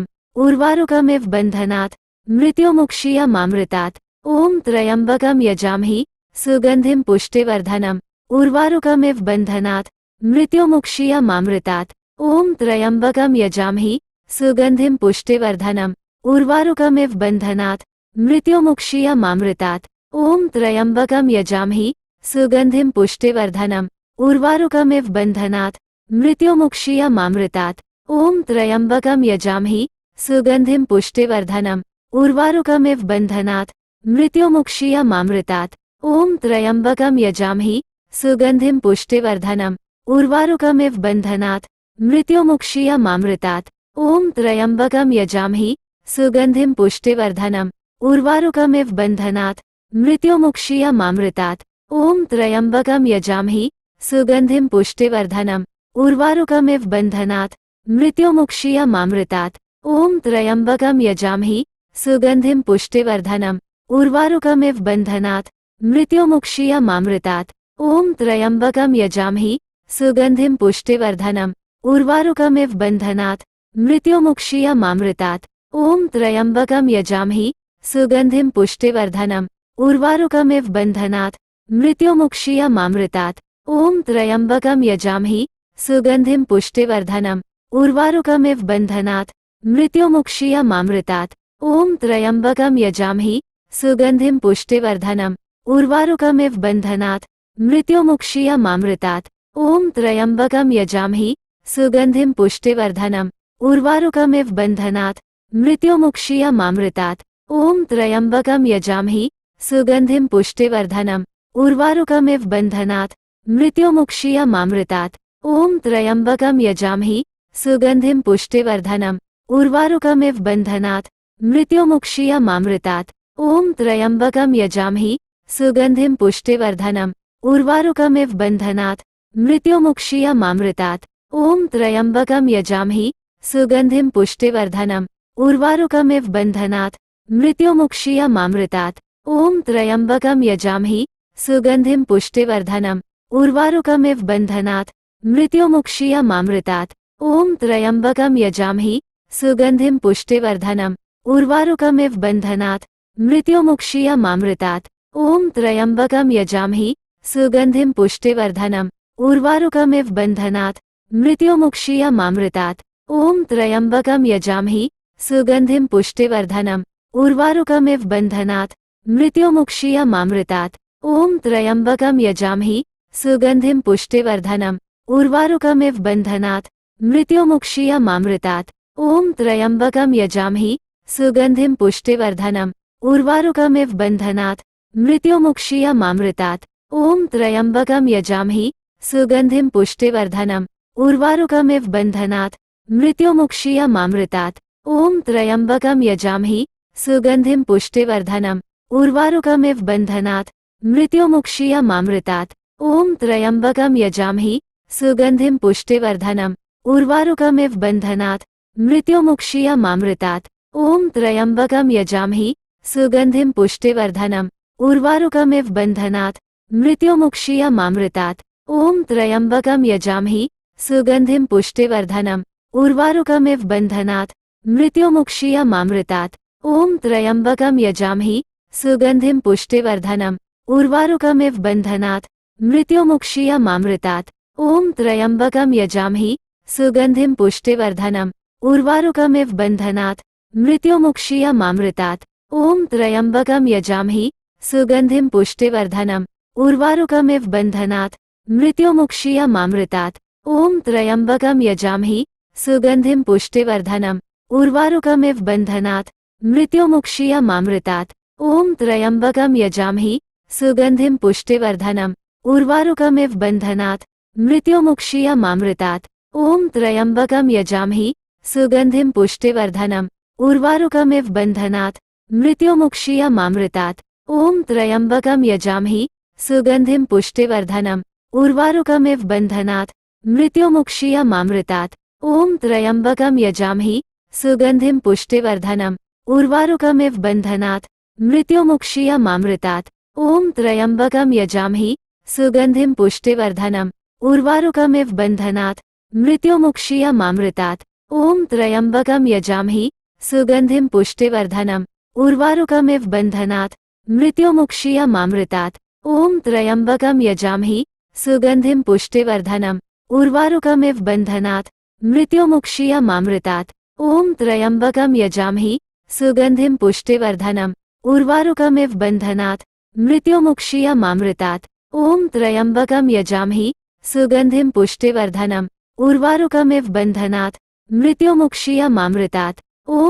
उर्वारुकमिव बन्धनात् मृत्युमुक्षीयमामृतात्। ॐ त्र्यम्बकं यजामहि सुगन्धिं पुष्टिवर्धनम् उर्वारुकमिव बन्धनात् मृत्युमुक्षीयमामृतात्। ॐ त्र्यम्बकं यजामहि सुगन्धिं पुष्टिवर्धनम् उर्वारुकमिव बन्धनात् मृत्युमुक्षीयमामृतात्। ॐ त्र्यम्बकं यजामहि सुगन्धिं पुष्टिवर्धनम् उर्वारुकमिव बन्धनात् मृत्युमुक्षीयमामृतात्। ॐ त्र्यम्बकं यजामहि सुगन्धिं पुष्टिवर्धनम् उर्वारुकमिव बन्धनात् मृत्युमुक्षीयमामृतात्। ॐ त्र्यम्बकं यजामहि सुगन्धिं पुष्टिवर्धनम् उर्वारुकमिव बन्धनात् मृत्युमुक्षीयमामृतात्। ॐ त्र्यम्बकं यजामहि सुगन्धिं पुष्टिवर्धनम् उर्वारुकमिव बन्धनात् मृत्युमुक्षीयमामृतात्। ॐ त्र्यम्बकं यजामहि सुगन्धिं पुष्टिवर्धनम् उर्वारुकमिव बन्धनात् मृत्युमुक्षीयमामृतात्। ॐ त्र्यम्बकं यजामहि सुगन्धिं पुष्टिवर्धनम् उर्वारुकमिव बन्धनात् मृत्युमुक्षीयमामृतात्। ॐ त्र्यम्बकं यजामहि सुगन्धिं पुष्टिवर्धनम् उर्वारुकमिव बन्धनात् मृत्युमुक्षीयमामृतात्। ॐ त्र्यम्बकं यजामहि सुगन्धिं पुष्टिवर्धनम् उर्वारुकमिव बन्धनात् मृत्युमुक्षीयमामृतात्। ॐ त्र्यम्बकं यजामहे सुगन्धिं पुष्टिवर्धनम् उर्वारुकमिव बन्धनात् मृत्युमुक्षीयमामृतात्। ॐ त्र्यम्बकं यजामहे सुगन्धिं पुष्टिवर्धनम् उर्वारुकमिव बन्धनात् मृत्युमुक्षीयमामृतात्। ॐ त्र्यम्बकं यजामहे सुगन्धिं पुष्टिवर्धनम् उर्वारुकमिव बन्धनात् मृत्युमुक्षीयमामृतात्। ॐ त्र्यम्बकं यजामहे सुगन्धिं पुष्टिवर्धनम् उर्वारुकमिव बन्धनात् मृत्युमुक्षीयमामृतात्। ॐ त्र्यम्बकं यजामहे सुगन्धिं पुष्टिवर्धनम् उर्वारुकमिव बन्धनात् मृत्युमुक्षीयमामृतात्। ॐ त्र्यम्बकं यजामहे सुगन्धिं पुष्टिवर्धनम् उर्वारुकमिव बन्धनात् मृत्युमुक्षीयमामृतात्। ॐ त्र्यम्बकं यजामहे सुगन्धिं पुष्टिवर्धनम् उर्वारुकमिव बन्धनात् मृत्युमुक्षीयमामृतात्। ॐ त्र्यम्बकं यजामहे सुगन्धिं पुष्टिवर्धनम् उर्वारुकमिव बन्धनात् मृत्युमुक्षीयमामृतात्। ॐ त्र्यम्बकं यजामहे सुगन्धिं पुष्टिवर्धनम् उर्वारुकमिव बन्धनात् मृत्युमुक्षीयमामृतात्। ॐ त्र्यम्बकं यजामहे सुगन्धिं पुष्टिवर्धनम् उर्वारुकमिव बन्धनात् मृत्युमुक्षीयमामृतात्। ॐ त्र्यम्बकं यजामहे सुगन्धिं पुष्टिवर्धनम् उर्वारुकमिव बन्धनात् मृत्युमुक्षीयमामृतात्। ॐ त्र्यम्बकं यजामहे सुगन्धिं पुष्टिवर्धनम् उर्वारुकमिव बन्धनात् मृत्युमुक्षीयमामृतात्। ॐ त्र्यम्बकं यजामहे सुगन्धिं पुष्टिवर्धनम् उर्वारुकमिव बन्धनात् मृत्युमुक्षीयमामृतात्। ॐ त्र्यम्बकं यजामहे सुगन्धिं पुष्टिवर्धनम् उर्वारुकमिव बन्धनात् मृत्युमुक्षीयमामृतात्। ॐ त्र्यम्बकं यजामहे सुगन्धिं पुष्टिवर्धनम् उर्वारुकमिव बन्धनात् मृत्युमुक्षीयमामृतात्। ॐ त्र्यम्बकं यजामहे सुगन्धिं पुष्टिवर्धनम् उर्वारुकमिव बन्धनात् मृत्युमुक्षीयमामृतात्। ॐ त्र्यम्बकं यजामहे सुगन्धिं पुष्टिवर्धनम् उर्वारुकमिव बन्धनात् मृत्युमुक्षीयमामृतात्। ॐ त्र्यम्बकं यजामहे सुगन्धिं पुष्टिवर्धनम् उर्वारुकमिव बन्धनात् मृत्युमुक्षीयमामृतात्। ॐ त्र्यम्बकं यजामहे सुगन्धिं पुष्टिवर्धनम् उर्वारुकमिव बन्धनात् मृत्युमुक्षीयमामृतात्। ॐ त्र्यम्बकं यजामहे सुगन्धिं पुष्टिवर्धनम् उर्वारुकमिव बन्धनात् मृत्युमुक्षीयमामृतात्। ॐ त्र्यम्बकं यजामहे सुगन्धिं पुष्टिवर्धनम् उर्वारुकमिव बन्धनात् मृत्युमुक्षीयमामृतात्। ॐ त्र्यम्बकं यजामहे सुगन्धिं पुष्टिवर्धनम् उर्वारुकमिव बन्धनात् मृत्युमुक्षीयमामृतात्। ॐ त्र्यम्बकं यजामहे सुगन्धिं पुष्टिवर्धनम् उर्वारुकमिव बन्धनात् मृत्युमुक्षीयमामृतात्। ॐ त्र्यम्बकं यजामहे सुगन्धिं पुष्टिवर्धनम् उर्वारुकमिव बन्धनात् मृत्युमुक्षीयमामृतात्। ॐ त्र्यम्बकं यजामहे सुगन्धिं पुष्टिवर्धनम् उर्वारुकमिव बन्धनात् मृत्युमुक्षीयमामृतात्। ॐ त्र्यम्बकं यजामहे सुगन्धिं पुष्टिवर्धनम् उर्वारुकमिव बन्धनात् मृत्युमुक्षीयमामृतात्। ॐ त्र्यम्बकं यजामहे सुगन्धिं पुष्टिवर्धनम् उर्वारुकमिव बन्धनात् मृत्युमुक्षीयमामृतात्। ॐ त्र्यम्बकं यजामहे सुगन्धिं पुष्टिवर्धनम् उर्वारुकमिव बन्धनात् मृत्युमुक्षीयमामृतात्। ॐ त्र्यम्बकं यजामहे सुगन्धिं पुष्टिवर्धनम् उर्वारुकमिव बन्धनात् मृत्युमुक्षीयमामृतात्। ॐ त्र्यम्बकं यजामहे सुगन्धिं पुष्टिवर्धनम् उर्वारुकमिव बन्धनात् मृत्युमुक्षीयमामृतात्। ॐ त्र्यम्बकं यजामहे सुगन्धिं पुष्टिवर्धनम् उर्वारुकमिव बन्धनात् मृत्युमुक्षीयमामृतात्। ॐ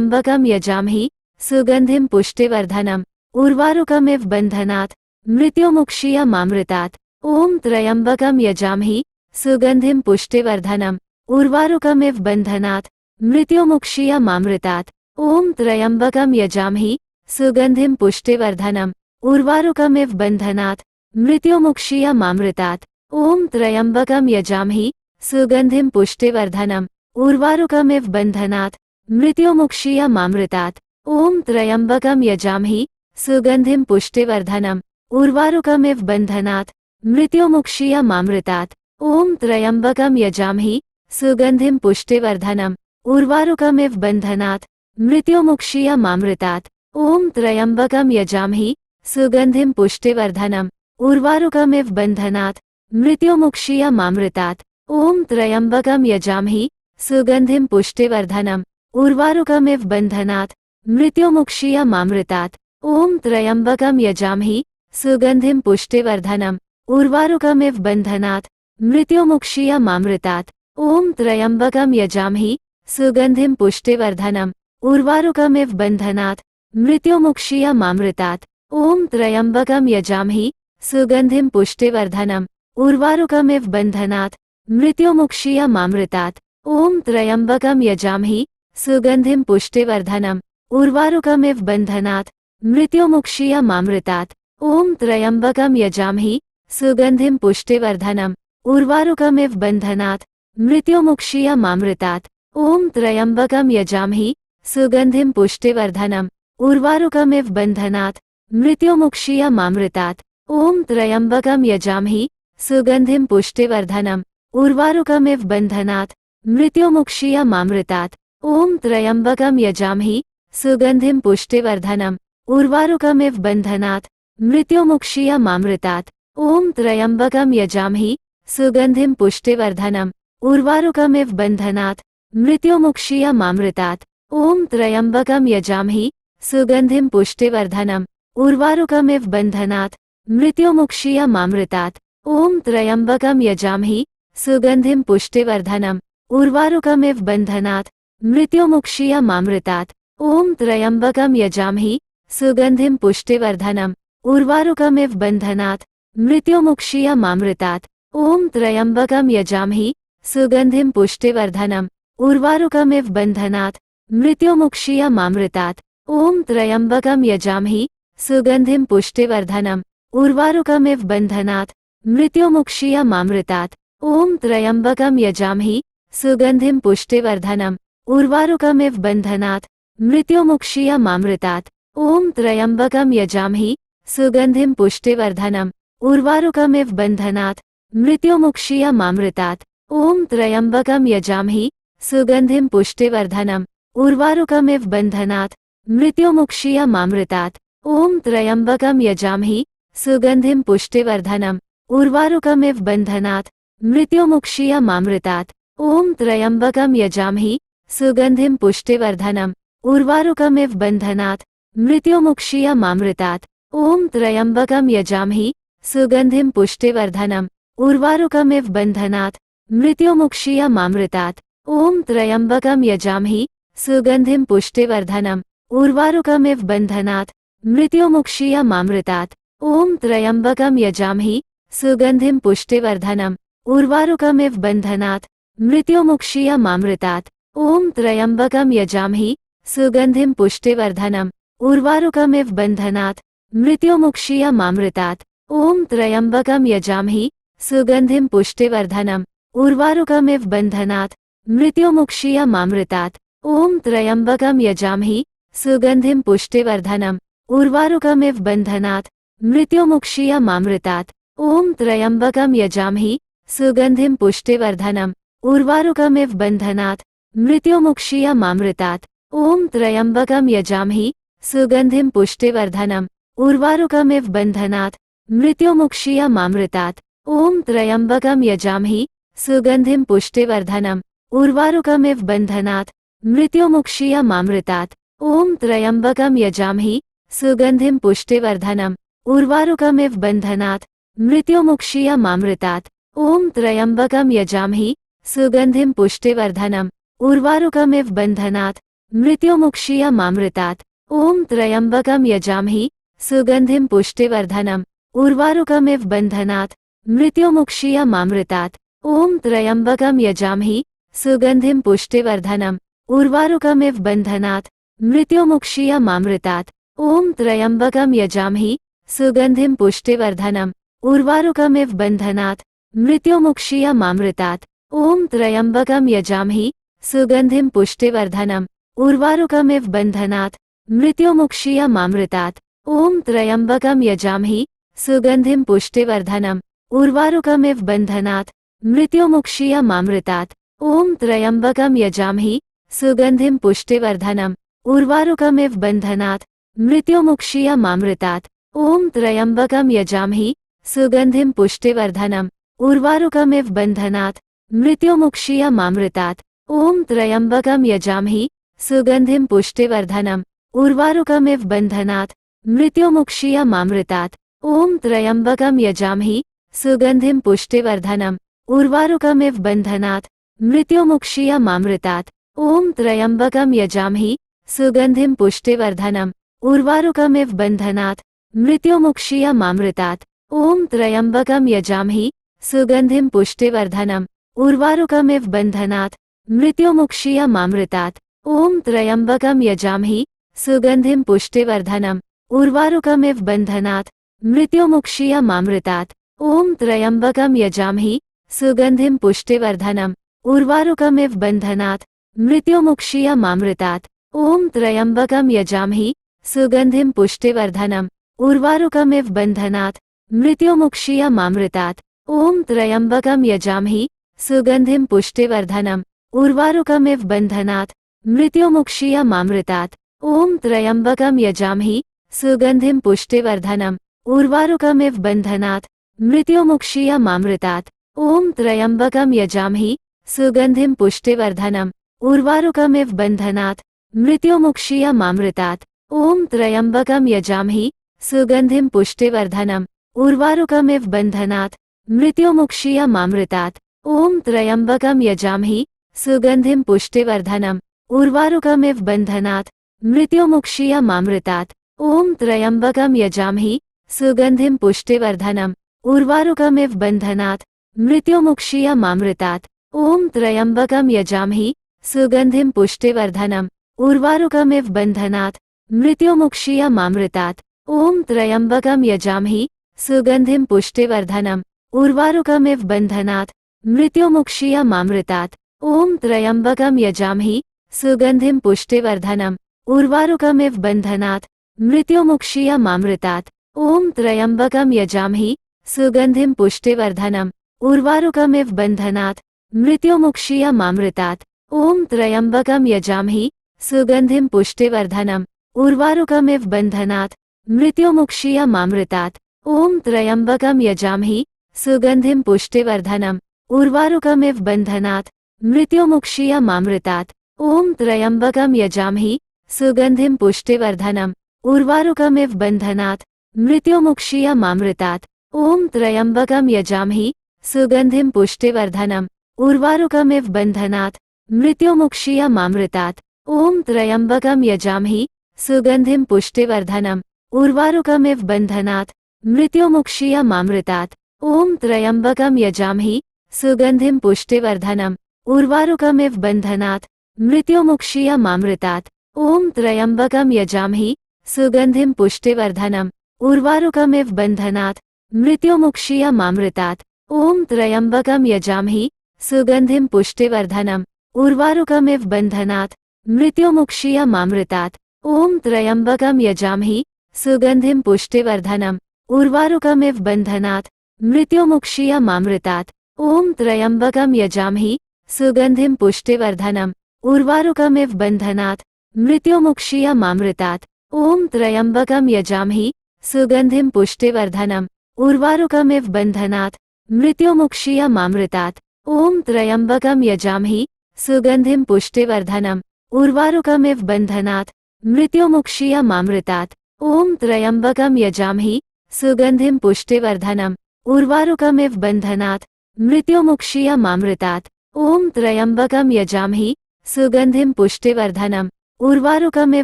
त्र्यम्बकं यजामहे सुगन्धिं पुष्टिवर्धनम् उर्वारुकमिव बन्धनात् मृत्युमुक्षीयमामृतात्। ॐ त्र्यम्बकं यजामहे सुगन्धिं पुष्टिवर्धनम् उर्वारुकमिव बन्धनात् मृत्युमुक्षीयमामृतात्। ॐ त्र्यम्बकं यजामहे सुगन्धिं पुष्टिवर्धनम् उर्वारुकमिव बन्धनात् मृत्युमुक्षीयमामृतात्। ॐ त्र्यम्बकं यजामहे सुगन्धिं पुष्टिवर्धनम् उर्वारुकमिव बन्धनात् मृत्युमुक्षीयमामृतात्। ॐ त्र्यम्बकं यजामहे सुगन्धिं पुष्टिवर्धनम् उर्वारुकमिव बन्धनात् मृत्युमुक्षीयमामृतात्। ॐ त्र्यम्बकं यजामहे सुगन्धिं पुष्टिवर्धनम् उर्वारुकमिव बन्धनात् मृत्युमुक्षीयमामृतात्। ॐ त्र्यम्बकं यजामहे सुगन्धिं पुष्टिवर्धनम् उर्वारुकमिव बन्धनात् मृत्युमुक्षीयमामृतात्। ॐ त्र्यम्बकं यजामहे सुगन्धिं पुष्टिवर्धनम् उर्वारुकमिव बन्धनात् मृत्युमुक्षीयमामृतात्। ॐ त्र्यम्बकं यजामहे सुगन्धिं पुष्टिवर्धनम् उर्वारुकमिव बन्धनात् मृत्युमुक्षीयमामृतात्। ॐ त्र्यम्बकं यजामहे सुगन्धिं पुष्टिवर्धनम् उर्वारुकमिव बन्धनात् मृत्युमुक्षीयमामृतात्। ॐ त्र्यम्बकं यजामहे सुगन्धिं पुष्टिवर्धनम् उर्वारुकमिव बन्धनात् मृत्युमुक्षीयमामृतात्। ॐ त्र्यम्बकं यजामहे सुगन्धिं पुष्टिवर्धनम् उर्वारुकमिव बन्धनात् मृत्युमुक्षीयमामृतात्। ॐ त्र्यम्बकं यजामहे सुगन्धिं पुष्टिवर्धनम् उर्वारुकमिव बन्धनात् मृत्युमुक्षीयमामृतात्। ॐ त्र्यम्बकं यजामहे सुगन्धिं पुष्टिवर्धनम् उर्वारुकमिव बन्धनात् मृत्युमुक्षीयमामृतात्। ॐ त्र्यम्बकं यजामहे सुगन्धिं पुष्टिवर्धनम् उर्वारुकमिव बन्धनात् मृत्युमुक्षीयमामृतात्। ॐ त्र्यम्बकं यजामहे सुगन्धिं पुष्टिवर्धनम् उर्वारुकमिव बन्धनात् मृत्युमुक्षीयमामृतात्। ॐ त्र्यम्बकं यजामहे सुगन्धिं पुष्टिवर्धनम् उर्वारुकमिव बन्धनात् मृत्युमुक्षीयमामृतात्। ॐ त्र्यम्बकं यजामहे सुगन्धिं पुष्टिवर्धनम् उर्वारुकमिव बन्धनात् मृत्युमुक्षीयमामृतात्। ॐ त्र्यम्बकं यजामहे सुगन्धिं पुष्टिवर्धनम् उर्वारुकमिव बन्धनात् मृत्युमुक्षीयमामृतात्। ॐ त्र्यम्बकं यजामहे सुगन्धिं पुष्टिवर्धनम् उर्वारुकमिव बन्धनात् मृत्युमुक्षीयमामृतात्। ॐ त्र्यम्बकं यजामहे सुगन्धिं पुष्टिवर्धनम् उर्वारुकमिव बन्धनात् मृत्युमुक्षीयमामृतात्। ॐ त्र्यम्बकं यजामहे सुगन्धिं पुष्टिवर्धनम् उर्वारुकमिव बन्धनात् मृत्युमुक्षीयमामृतात्। ॐ त्र्यम्बकं यजामहे सुगन्धिं पुष्टिवर्धनम् उर्वारुकमिव बन्धनात् मृत्युमुक्षीयमामृतात्। ॐ त्र्यम्बकं यजामहे सुगन्धिं पुष्टिवर्धनम् उर्वारुकमिव बन्धनात् मृत्युमुक्षीयमामृतात्। ॐ त्र्यम्बकं यजामहे सुगन्धिं पुष्टिवर्धनम् उर्वारुकमिव बन्धनात् मृत्युमुक्षीयमामृतात्। ॐ त्र्यम्बकं यजामहे सुगन्धिं पुष्टिवर्धनम् उर्वारुकमिव बन्धनात् मृत्युमुक्षीयमामृतात्। ॐ त्र्यम्बकं यजामहे सुगन्धिं पुष्टिवर्धनम् उर्वारुकमिव बन्धनात् मृत्युमुक्षीयमामृतात्। ॐ त्र्यम्बकं यजामहे सुगन्धिं पुष्टिवर्धनम् उर्वारुकमिव बन्धनात् मृत्युमुक्षीयमामृतात्। ॐ त्र्यम्बकं यजामहे सुगन्धिं पुष्टिवर्धनम् उर्वारुकमिव बन्धनात् मृत्युमुक्षीयमामृतात्। ॐ त्र्यम्बकं यजामहे सुगन्धिं पुष्टिवर्धनम् उर्वारुकमिव बन्धनात् मृत्युमुक्षीयमामृतात्। ॐ त्र्यम्बकं यजामहे सुगन्धिं पुष्टिवर्धनम् उर्वारुकमिव बन्धनात् मृत्युमुक्षीयमामृतात्। ॐ त्र्यम्बकं यजामहे सुगन्धिं पुष्टिवर्धनम् उर्वारुकमिव बन्धनात् मृत्युमुक्षीयमामृतात्। ॐ त्र्यम्बकं यजामहे सुगन्धिं पुष्टिवर्धनम् उर्वारुकमिव बन्धनात् मृत्युमुक्षीयमामृतात्। ॐ त्र्यम्बकं यजामहे सुगन्धिं पुष्टिवर्धनम् उर्वारुकमिव बन्धनात् मृत्युमुक्षीयमामृतात्। ॐ त्र्यम्बकं यजामहे सुगन्धिं पुष्टिवर्धनम् उर्वारुकमिव बन्धनात् मृत्युमुक्षीयमामृतात्। ॐ त्र्यम्बकं यजामहे सुगन्धिं पुष्टिवर्धनम् उर्वारुकमिव बन्धनात् मृत्युमुक्षीयमामृतात्। ॐ त्र्यम्बकं यजामहे सुगन्धिं पुष्टिवर्धनम् उर्वारुकमिव बन्धनात् मृत्युमुक्षीयमामृतात्। ॐ त्र्यम्बकं यजामहे सुगन्धिं पुष्टिवर्धनम् उर्वारुकमिव बन्धनात् मृत्युमुक्षीयमामृतात्। ॐ त्र्यम्बकं यजामहे सुगन्धिं पुष्टिवर्धनम् उर्वारुकमिव बन्धनात् मृत्युमुक्षीयमामृतात्। ॐ त्र्यम्बकं यजामहे सुगन्धिं पुष्टिवर्धनम् उर्वारुकमिव बन्धनात् मृत्युमुक्षीयमामृतात्। ॐ त्र्यम्बकं यजामहे सुगन्धिं पुष्टिवर्धनम् उर्वारुकमिव बन्धनात् मृत्युमुक्षीयमामृतात्। ॐ त्र्यम्बकं यजामहे सुगन्धिं पुष्टिवर्धनम् उर्वारुकमिव बन्धनात् मृत्युमुक्षीयमामृतात्। ॐ त्र्यम्बकं यजामहे सुगन्धिं पुष्टिवर्धनम् उर्वारुकमिव बन्धनात् मृत्युमुक्षीयमामृतात्। ॐ त्र्यम्बकं यजामहे सुगन्धिं पुष्टिवर्धनम् उर्वारुकमिव बन्धनात् मृत्युमुक्षीयमामृतात्। ॐ त्र्यम्बकं यजामहे सुगन्धिं पुष्टिवर्धनम् उर्वारुकमिव बन्धनात् मृत्युमुक्षीयमामृतात्। ॐ त्र्यम्बकं यजामहे सुगन्धिं पुष्टिवर्धनम् उर्वारुकमिव बन्धनात् मृत्युमुक्षीयमामृतात्। ॐ त्र्यम्बकं यजामहे सुगन्धिं पुष्टिवर्धनम् उर्वारुकमिव बन्धनात् मृत्युमुक्षीयमामृतात्। ॐ त्र्यम्बकं यजामहे सुगन्धिं पुष्टिवर्धनम् उर्वारुकमिव बन्धनात् मृत्युमुक्षीयमामृतात्। ॐ त्र्यम्बकं यजामहे सुगन्धिं पुष्टिवर्धनम् उर्वारुकमिव बन्धनात् मृत्युमुक्षीयमामृतात्। ॐ त्र्यम्बकं यजामहे सुगन्धिं पुष्टिवर्धनम् उर्वारुकमिव बन्धनात् मृत्युमुक्षीयमामृतात्। ॐ त्र्यम्बकं यजामहे सुगन्धिं पुष्टिवर्धनम् उर्वारुकमिव बन्धनात् मृत्युमुक्षीयमामृतात्। ॐ त्र्यम्बकं यजामहे सुगन्धिं पुष्टिवर्धनम् उर्वारुकमिव बन्धनात् मृत्युमुक्षीयमामृतात्। ॐ त्र्यम्बकं यजामहे सुगन्धिं पुष्टिवर्धनम् उर्वारुकमिव बन्धनात् मृत्युमुक्षीयमामृतात्। ॐ त्र्यम्बकं यजामहे सुगन्धिं पुष्टिवर्धनम् उर्वारुकमिव बन्धनात् मृत्युमुक्षीयमामृतात्। ॐ त्र्यम्बकं यजामहे सुगन्धिं पुष्टिवर्धनम् उर्वारुकमिव बन्धनात् मृत्युमुक्षीयमामृतात्। ॐ त्र्यम्बकं यजामहे सुगन्धिं पुष्टिवर्धनम् उर्वारुकमिव बन्धनात् मृत्युमुक्षीयमामृतात्। ॐ त्र्यम्बकं यजामहे सुगन्धिं पुष्टिवर्धनम् उर्वारुकमिव बन्धनात् मृत्युमुक्षीयमामृतात्। ॐ त्र्यम्बकं यजामहे सुगन्धिं पुष्टिवर्धनम् उर्वारुकमिव बन्धनात् मृत्युमुक्षीयमामृतात्। ॐ त्र्यम्बकं यजामहे सुगन्धिं पुष्टिवर्धनम् उर्वारुकमिव बन्धनात् मृत्युमुक्षीयमामृतात्। ॐ त्र्यम्बकं यजामहे सुगन्धिं पुष्टिवर्धनम् उर्वारुकमिव बन्धनात् मृत्युमुक्षीयमामृतात्। ॐ त्र्यम्बकं यजामहे सुगन्धिं पुष्टिवर्धनम् उर्वारुकमिव बन्धनात् मृत्युमुक्षीयमामृतात्। ॐ त्र्यम्बकं यजामहे सुगन्धिं पुष्टिवर्धनम् उर्वारुकमिव बन्धनात् मृत्युमुक्षीयमामृतात्। ॐ त्र्यम्बकं यजामहे सुगन्धिं पुष्टिवर्धनम् उर्वारुकमिव बन्धनात् मृत्युमुक्षीयमामृतात्। ॐ त्र्यम्बकं यजामहे सुगन्धिं पुष्टिवर्धनम् उर्वारुकमिव बन्धनात् मृत्युमुक्षीयमामृतात्। ॐ त्र्यम्बकं यजामहे सुगन्धिं पुष्टिवर्धनम् उर्वारुकमिव बन्धनात् मृत्युमुक्षीयमामृतात्। ॐ त्र्यम्बकं यजामहे सुगन्धिं पुष्टिवर्धनम् उर्वारुकमिव बन्धनात् मृत्युमुक्षीयमामृतात्। ॐ त्र्यम्बकं यजामहे सुगन्धिं पुष्टिवर्धनम् उर्वारुकमिव बन्धनात् मृत्युमुक्षीयमामृतात्। ॐ त्र्यम्बकं यजामहे सुगन्धिं पुष्टिवर्धनम् उर्वारुकमिव बन्धनात् मृत्युमुक्षीयमामृतात्। ॐ त्र्यम्बकं यजामहे सुगन्धिं पुष्टिवर्धनम् उर्वारुकमिव बन्धनात् मृत्युमुक्षीयमामृतात्। ॐ त्र्यम्बकं यजामहे सुगन्धिं पुष्टिवर्धनम् उर्वारुकमिव बन्धनात् मृत्युमुक्षीयमामृतात्। ॐ त्र्यम्बकं यजामहे सुगन्धिं पुष्टिवर्धनम् उर्वारुकमिव बन्धनात् मृत्युमुक्षीयमामृतात्। ॐ त्र्यम्बकं यजामहे सुगन्धिं पुष्टिवर्धनम् उर्वारुकमिव बन्धनात् मृत्युमुक्षीयमामृतात्। ॐ त्र्यम्बकं यजामहे सुगन्धिं पुष्टिवर्धनम् उर्वारुकमिव बन्धनात् मृत्युमुक्षीयमामृतात्। ॐ त्र्यम्बकं यजामहे सुगन्धिं पुष्टिवर्धनम् उर्वारुकमिव बन्धनात् मृत्युमुक्षीयमामृतात्। ॐ त्र्यम्बकं यजामहे सुगन्धिं पुष्टिवर्धनम् उर्वारुकमिव बन्धनात् मृत्युमुक्षीयमामृतात्। ॐ त्र्यम्बकं यजामहे सुगन्धिं पुष्टिवर्धनम् उर्वारुकमिव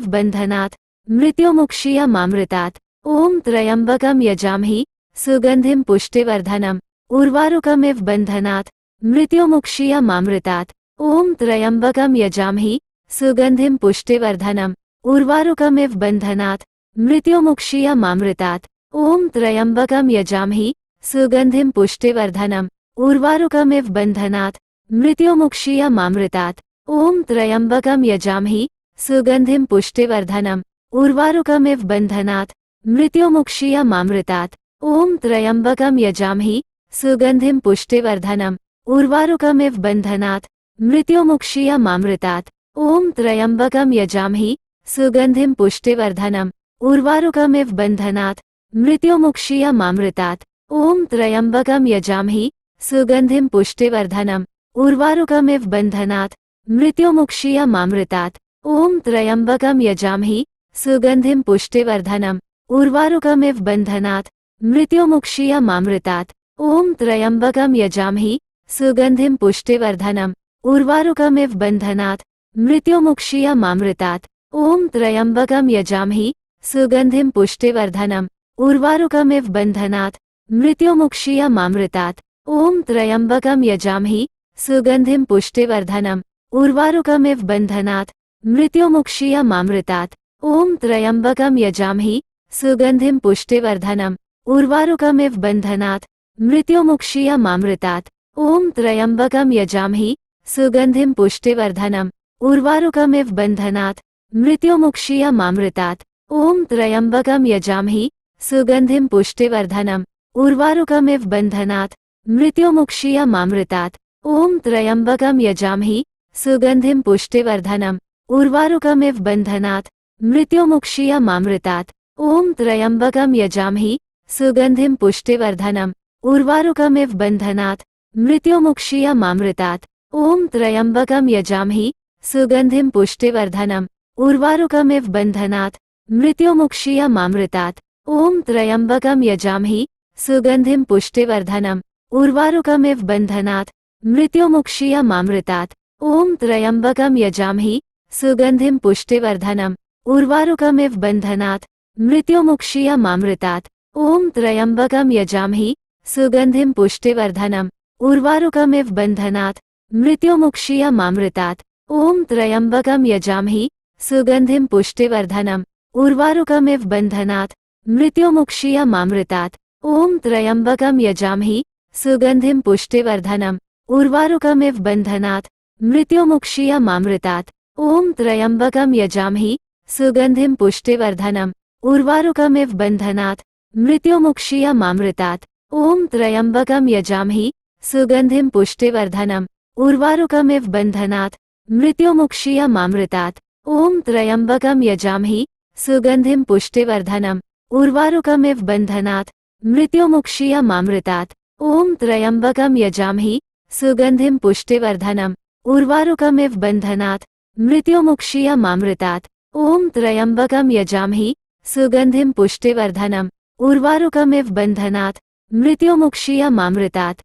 बन्धनात् मृत्युमुक्षीयमामृतात्। ॐ त्र्यम्बकं यजामहे सुगन्धिं पुष्टिवर्धनम् उर्वारुकमिव बन्धनात् मृत्युमुक्षीयमामृतात्। ॐ त्र्यम्बकं यजामहे सुगन्धिं पुष्टिवर्धनम् उर्वारुकमिव बन्धनात् मृत्युमुक्षीयमामृतात्। ॐ त्र्यम्बकं यजामहे सुगन्धिं पुष्टिवर्धनम् उर्वारुकमिव बन्धनात् मृत्युमुक्षीयमामृतात्। ॐ त्र्यम्बकं यजामहे सुगन्धिं पुष्टिवर्धनम् उर्वारुकमिव बन्धनात् मृत्युमुक्षीयमामृतात्। ॐ त्र्यम्बकं यजामहे सुगन्धिं पुष्टिवर्धनम् उर्वारुकमिव बन्धनात् मृत्युमुक्षीयमामृतात्। ॐ त्र्यम्बकं यजामहे सुगन्धिं पुष्टिवर्धनम् उर्वारुकमिव बन्धनात् मृत्युमुक्षीयमामृतात्। ॐ त्र्यम्बकं यजामहि सुगन्धिं पुष्टिवर्धनम् उर्वारुकमिव बन्धनात् मृत्युमुक्षीयमामृतात्। ॐ त्र्यम्बकं यजामहि सुगन्धिं पुष्टिवर्धनम् उर्वारुकमिव बन्धनात् मृत्युमुक्षीयमामृतात्। ॐ त्र्यम्बकं यजामहि सुगन्धिं पुष्टिवर्धनम् उर्वारुकमिव बन्धनात् मृत्युमुक्षीयमामृतात्। ॐ त्र्यम्बकं यजामहि सुगन्धिं पुष्टिवर्धनम् उर्वारुकमिव बन्धनात् मृत्युमुक्षीयमामृतात्। ॐ त्र्यम्बकं यजामहि सुगन्धिं पुष्टिवर्धनम् उर्वारुकमिव बन्धनात् मृत्युमुक्षीयमामृतात्। ॐ त्र्यम्बकं यजामहि सुगन्धिं पुष्टिवर्धनम् उर्वारुकमिव बन्धनात् मृत्युमुक्षीयमामृतात्। ॐ त्र्यम्बकं यजामहि सुगन्धिं पुष्टिवर्धनम् उर्वारुकमिव बन्धनात् मृत्युमुक्षीयमामृतात्। ॐ त्र्यम्बकं यजामहि सुगन्धिं पुष्टिवर्धनम् उर्वारुकमिव बन्धनात् मृत्युमुक्षीयमामृतात्। ॐ त्र्यम्बकं यजामहि सुगन्धिं पुष्टिवर्धनम् उर्वारुकमिव बन्धनात् मृत्युमुक्षीयमामृतात्। ॐ त्र्यम्बकं यजामहि सुगन्धिं पुष्टिवर्धनम् उर्वारुकमिव बन्धनात् मृत्युमुक्षीयमामृतात्। ॐ त्र्यम्बकं यजामहि सुगन्धिं पुष्टिवर्धनम् उर्वारुकमिव बन्धनात् मृत्युमुक्षीयमामृतात्। ॐ त्र्यम्बकं यजामहि सुगन्धिं पुष्टिवर्धनम् उर्वारुकमिव बन्धनात् मृत्युमुक्षीयमामृतात्। ॐ त्र्यम्बकं यजामहि सुगन्धिं पुष्टिवर्धनम् उर्वारुकमिव बन्धनात् मृत्युमुक्षीयमामृतात्। ॐ त्र्यम्बकं यजामहि सुगन्धिं पुष्टिवर्धनम् उर्वारुकमिव बन्धनात् मृत्युमुक्षीयमामृतात्। ॐ त्र्यम्बकं यजामहि सुगन्धिं पुष्टिवर्धनम् उर्वारुकमिव बन्धनात् मृत्युमुक्षीयमामृतात्। ॐ त्र्यम्बकं यजामहि सुगन्धिं पुष्टिवर्धनम् उर्वारुकमिव बन्धनात् मृत्युमुक्षीयमामृतात्। ॐ त्र्यम्बकं यजामहि सुगन्धिं पुष्टिवर्धनम् उर्वारुकमिव बन्धनात् मृत्युमुक्षीयमामृतात्। ॐ त्र्यम्बकं यजामहि सुगन्धिं पुष्टिवर्धनम् उर्वारुकमिव बन्धनात् मृत्युमुक्षीयमामृतात्। ॐ त्र्यम्बकं यजामहि सुगन्धिं पुष्टिवर्धनम् उर्वारुकमिव बन्धनात् मृत्युमुक्षीयमामृतात्। ॐ त्र्यम्बकं यजामहि सुगन्धिं पुष्टिवर्धनम् उर्वारुकमिव बन्धनात् मृत्युमुक्षीयमामृतात्। ॐ त्र्यम्बकं यजामहि सुगन्धिं पुष्टिवर्धनम् उर्वारुकमिव बन्धनात् मृत्युमुक्षीयमामृतात्।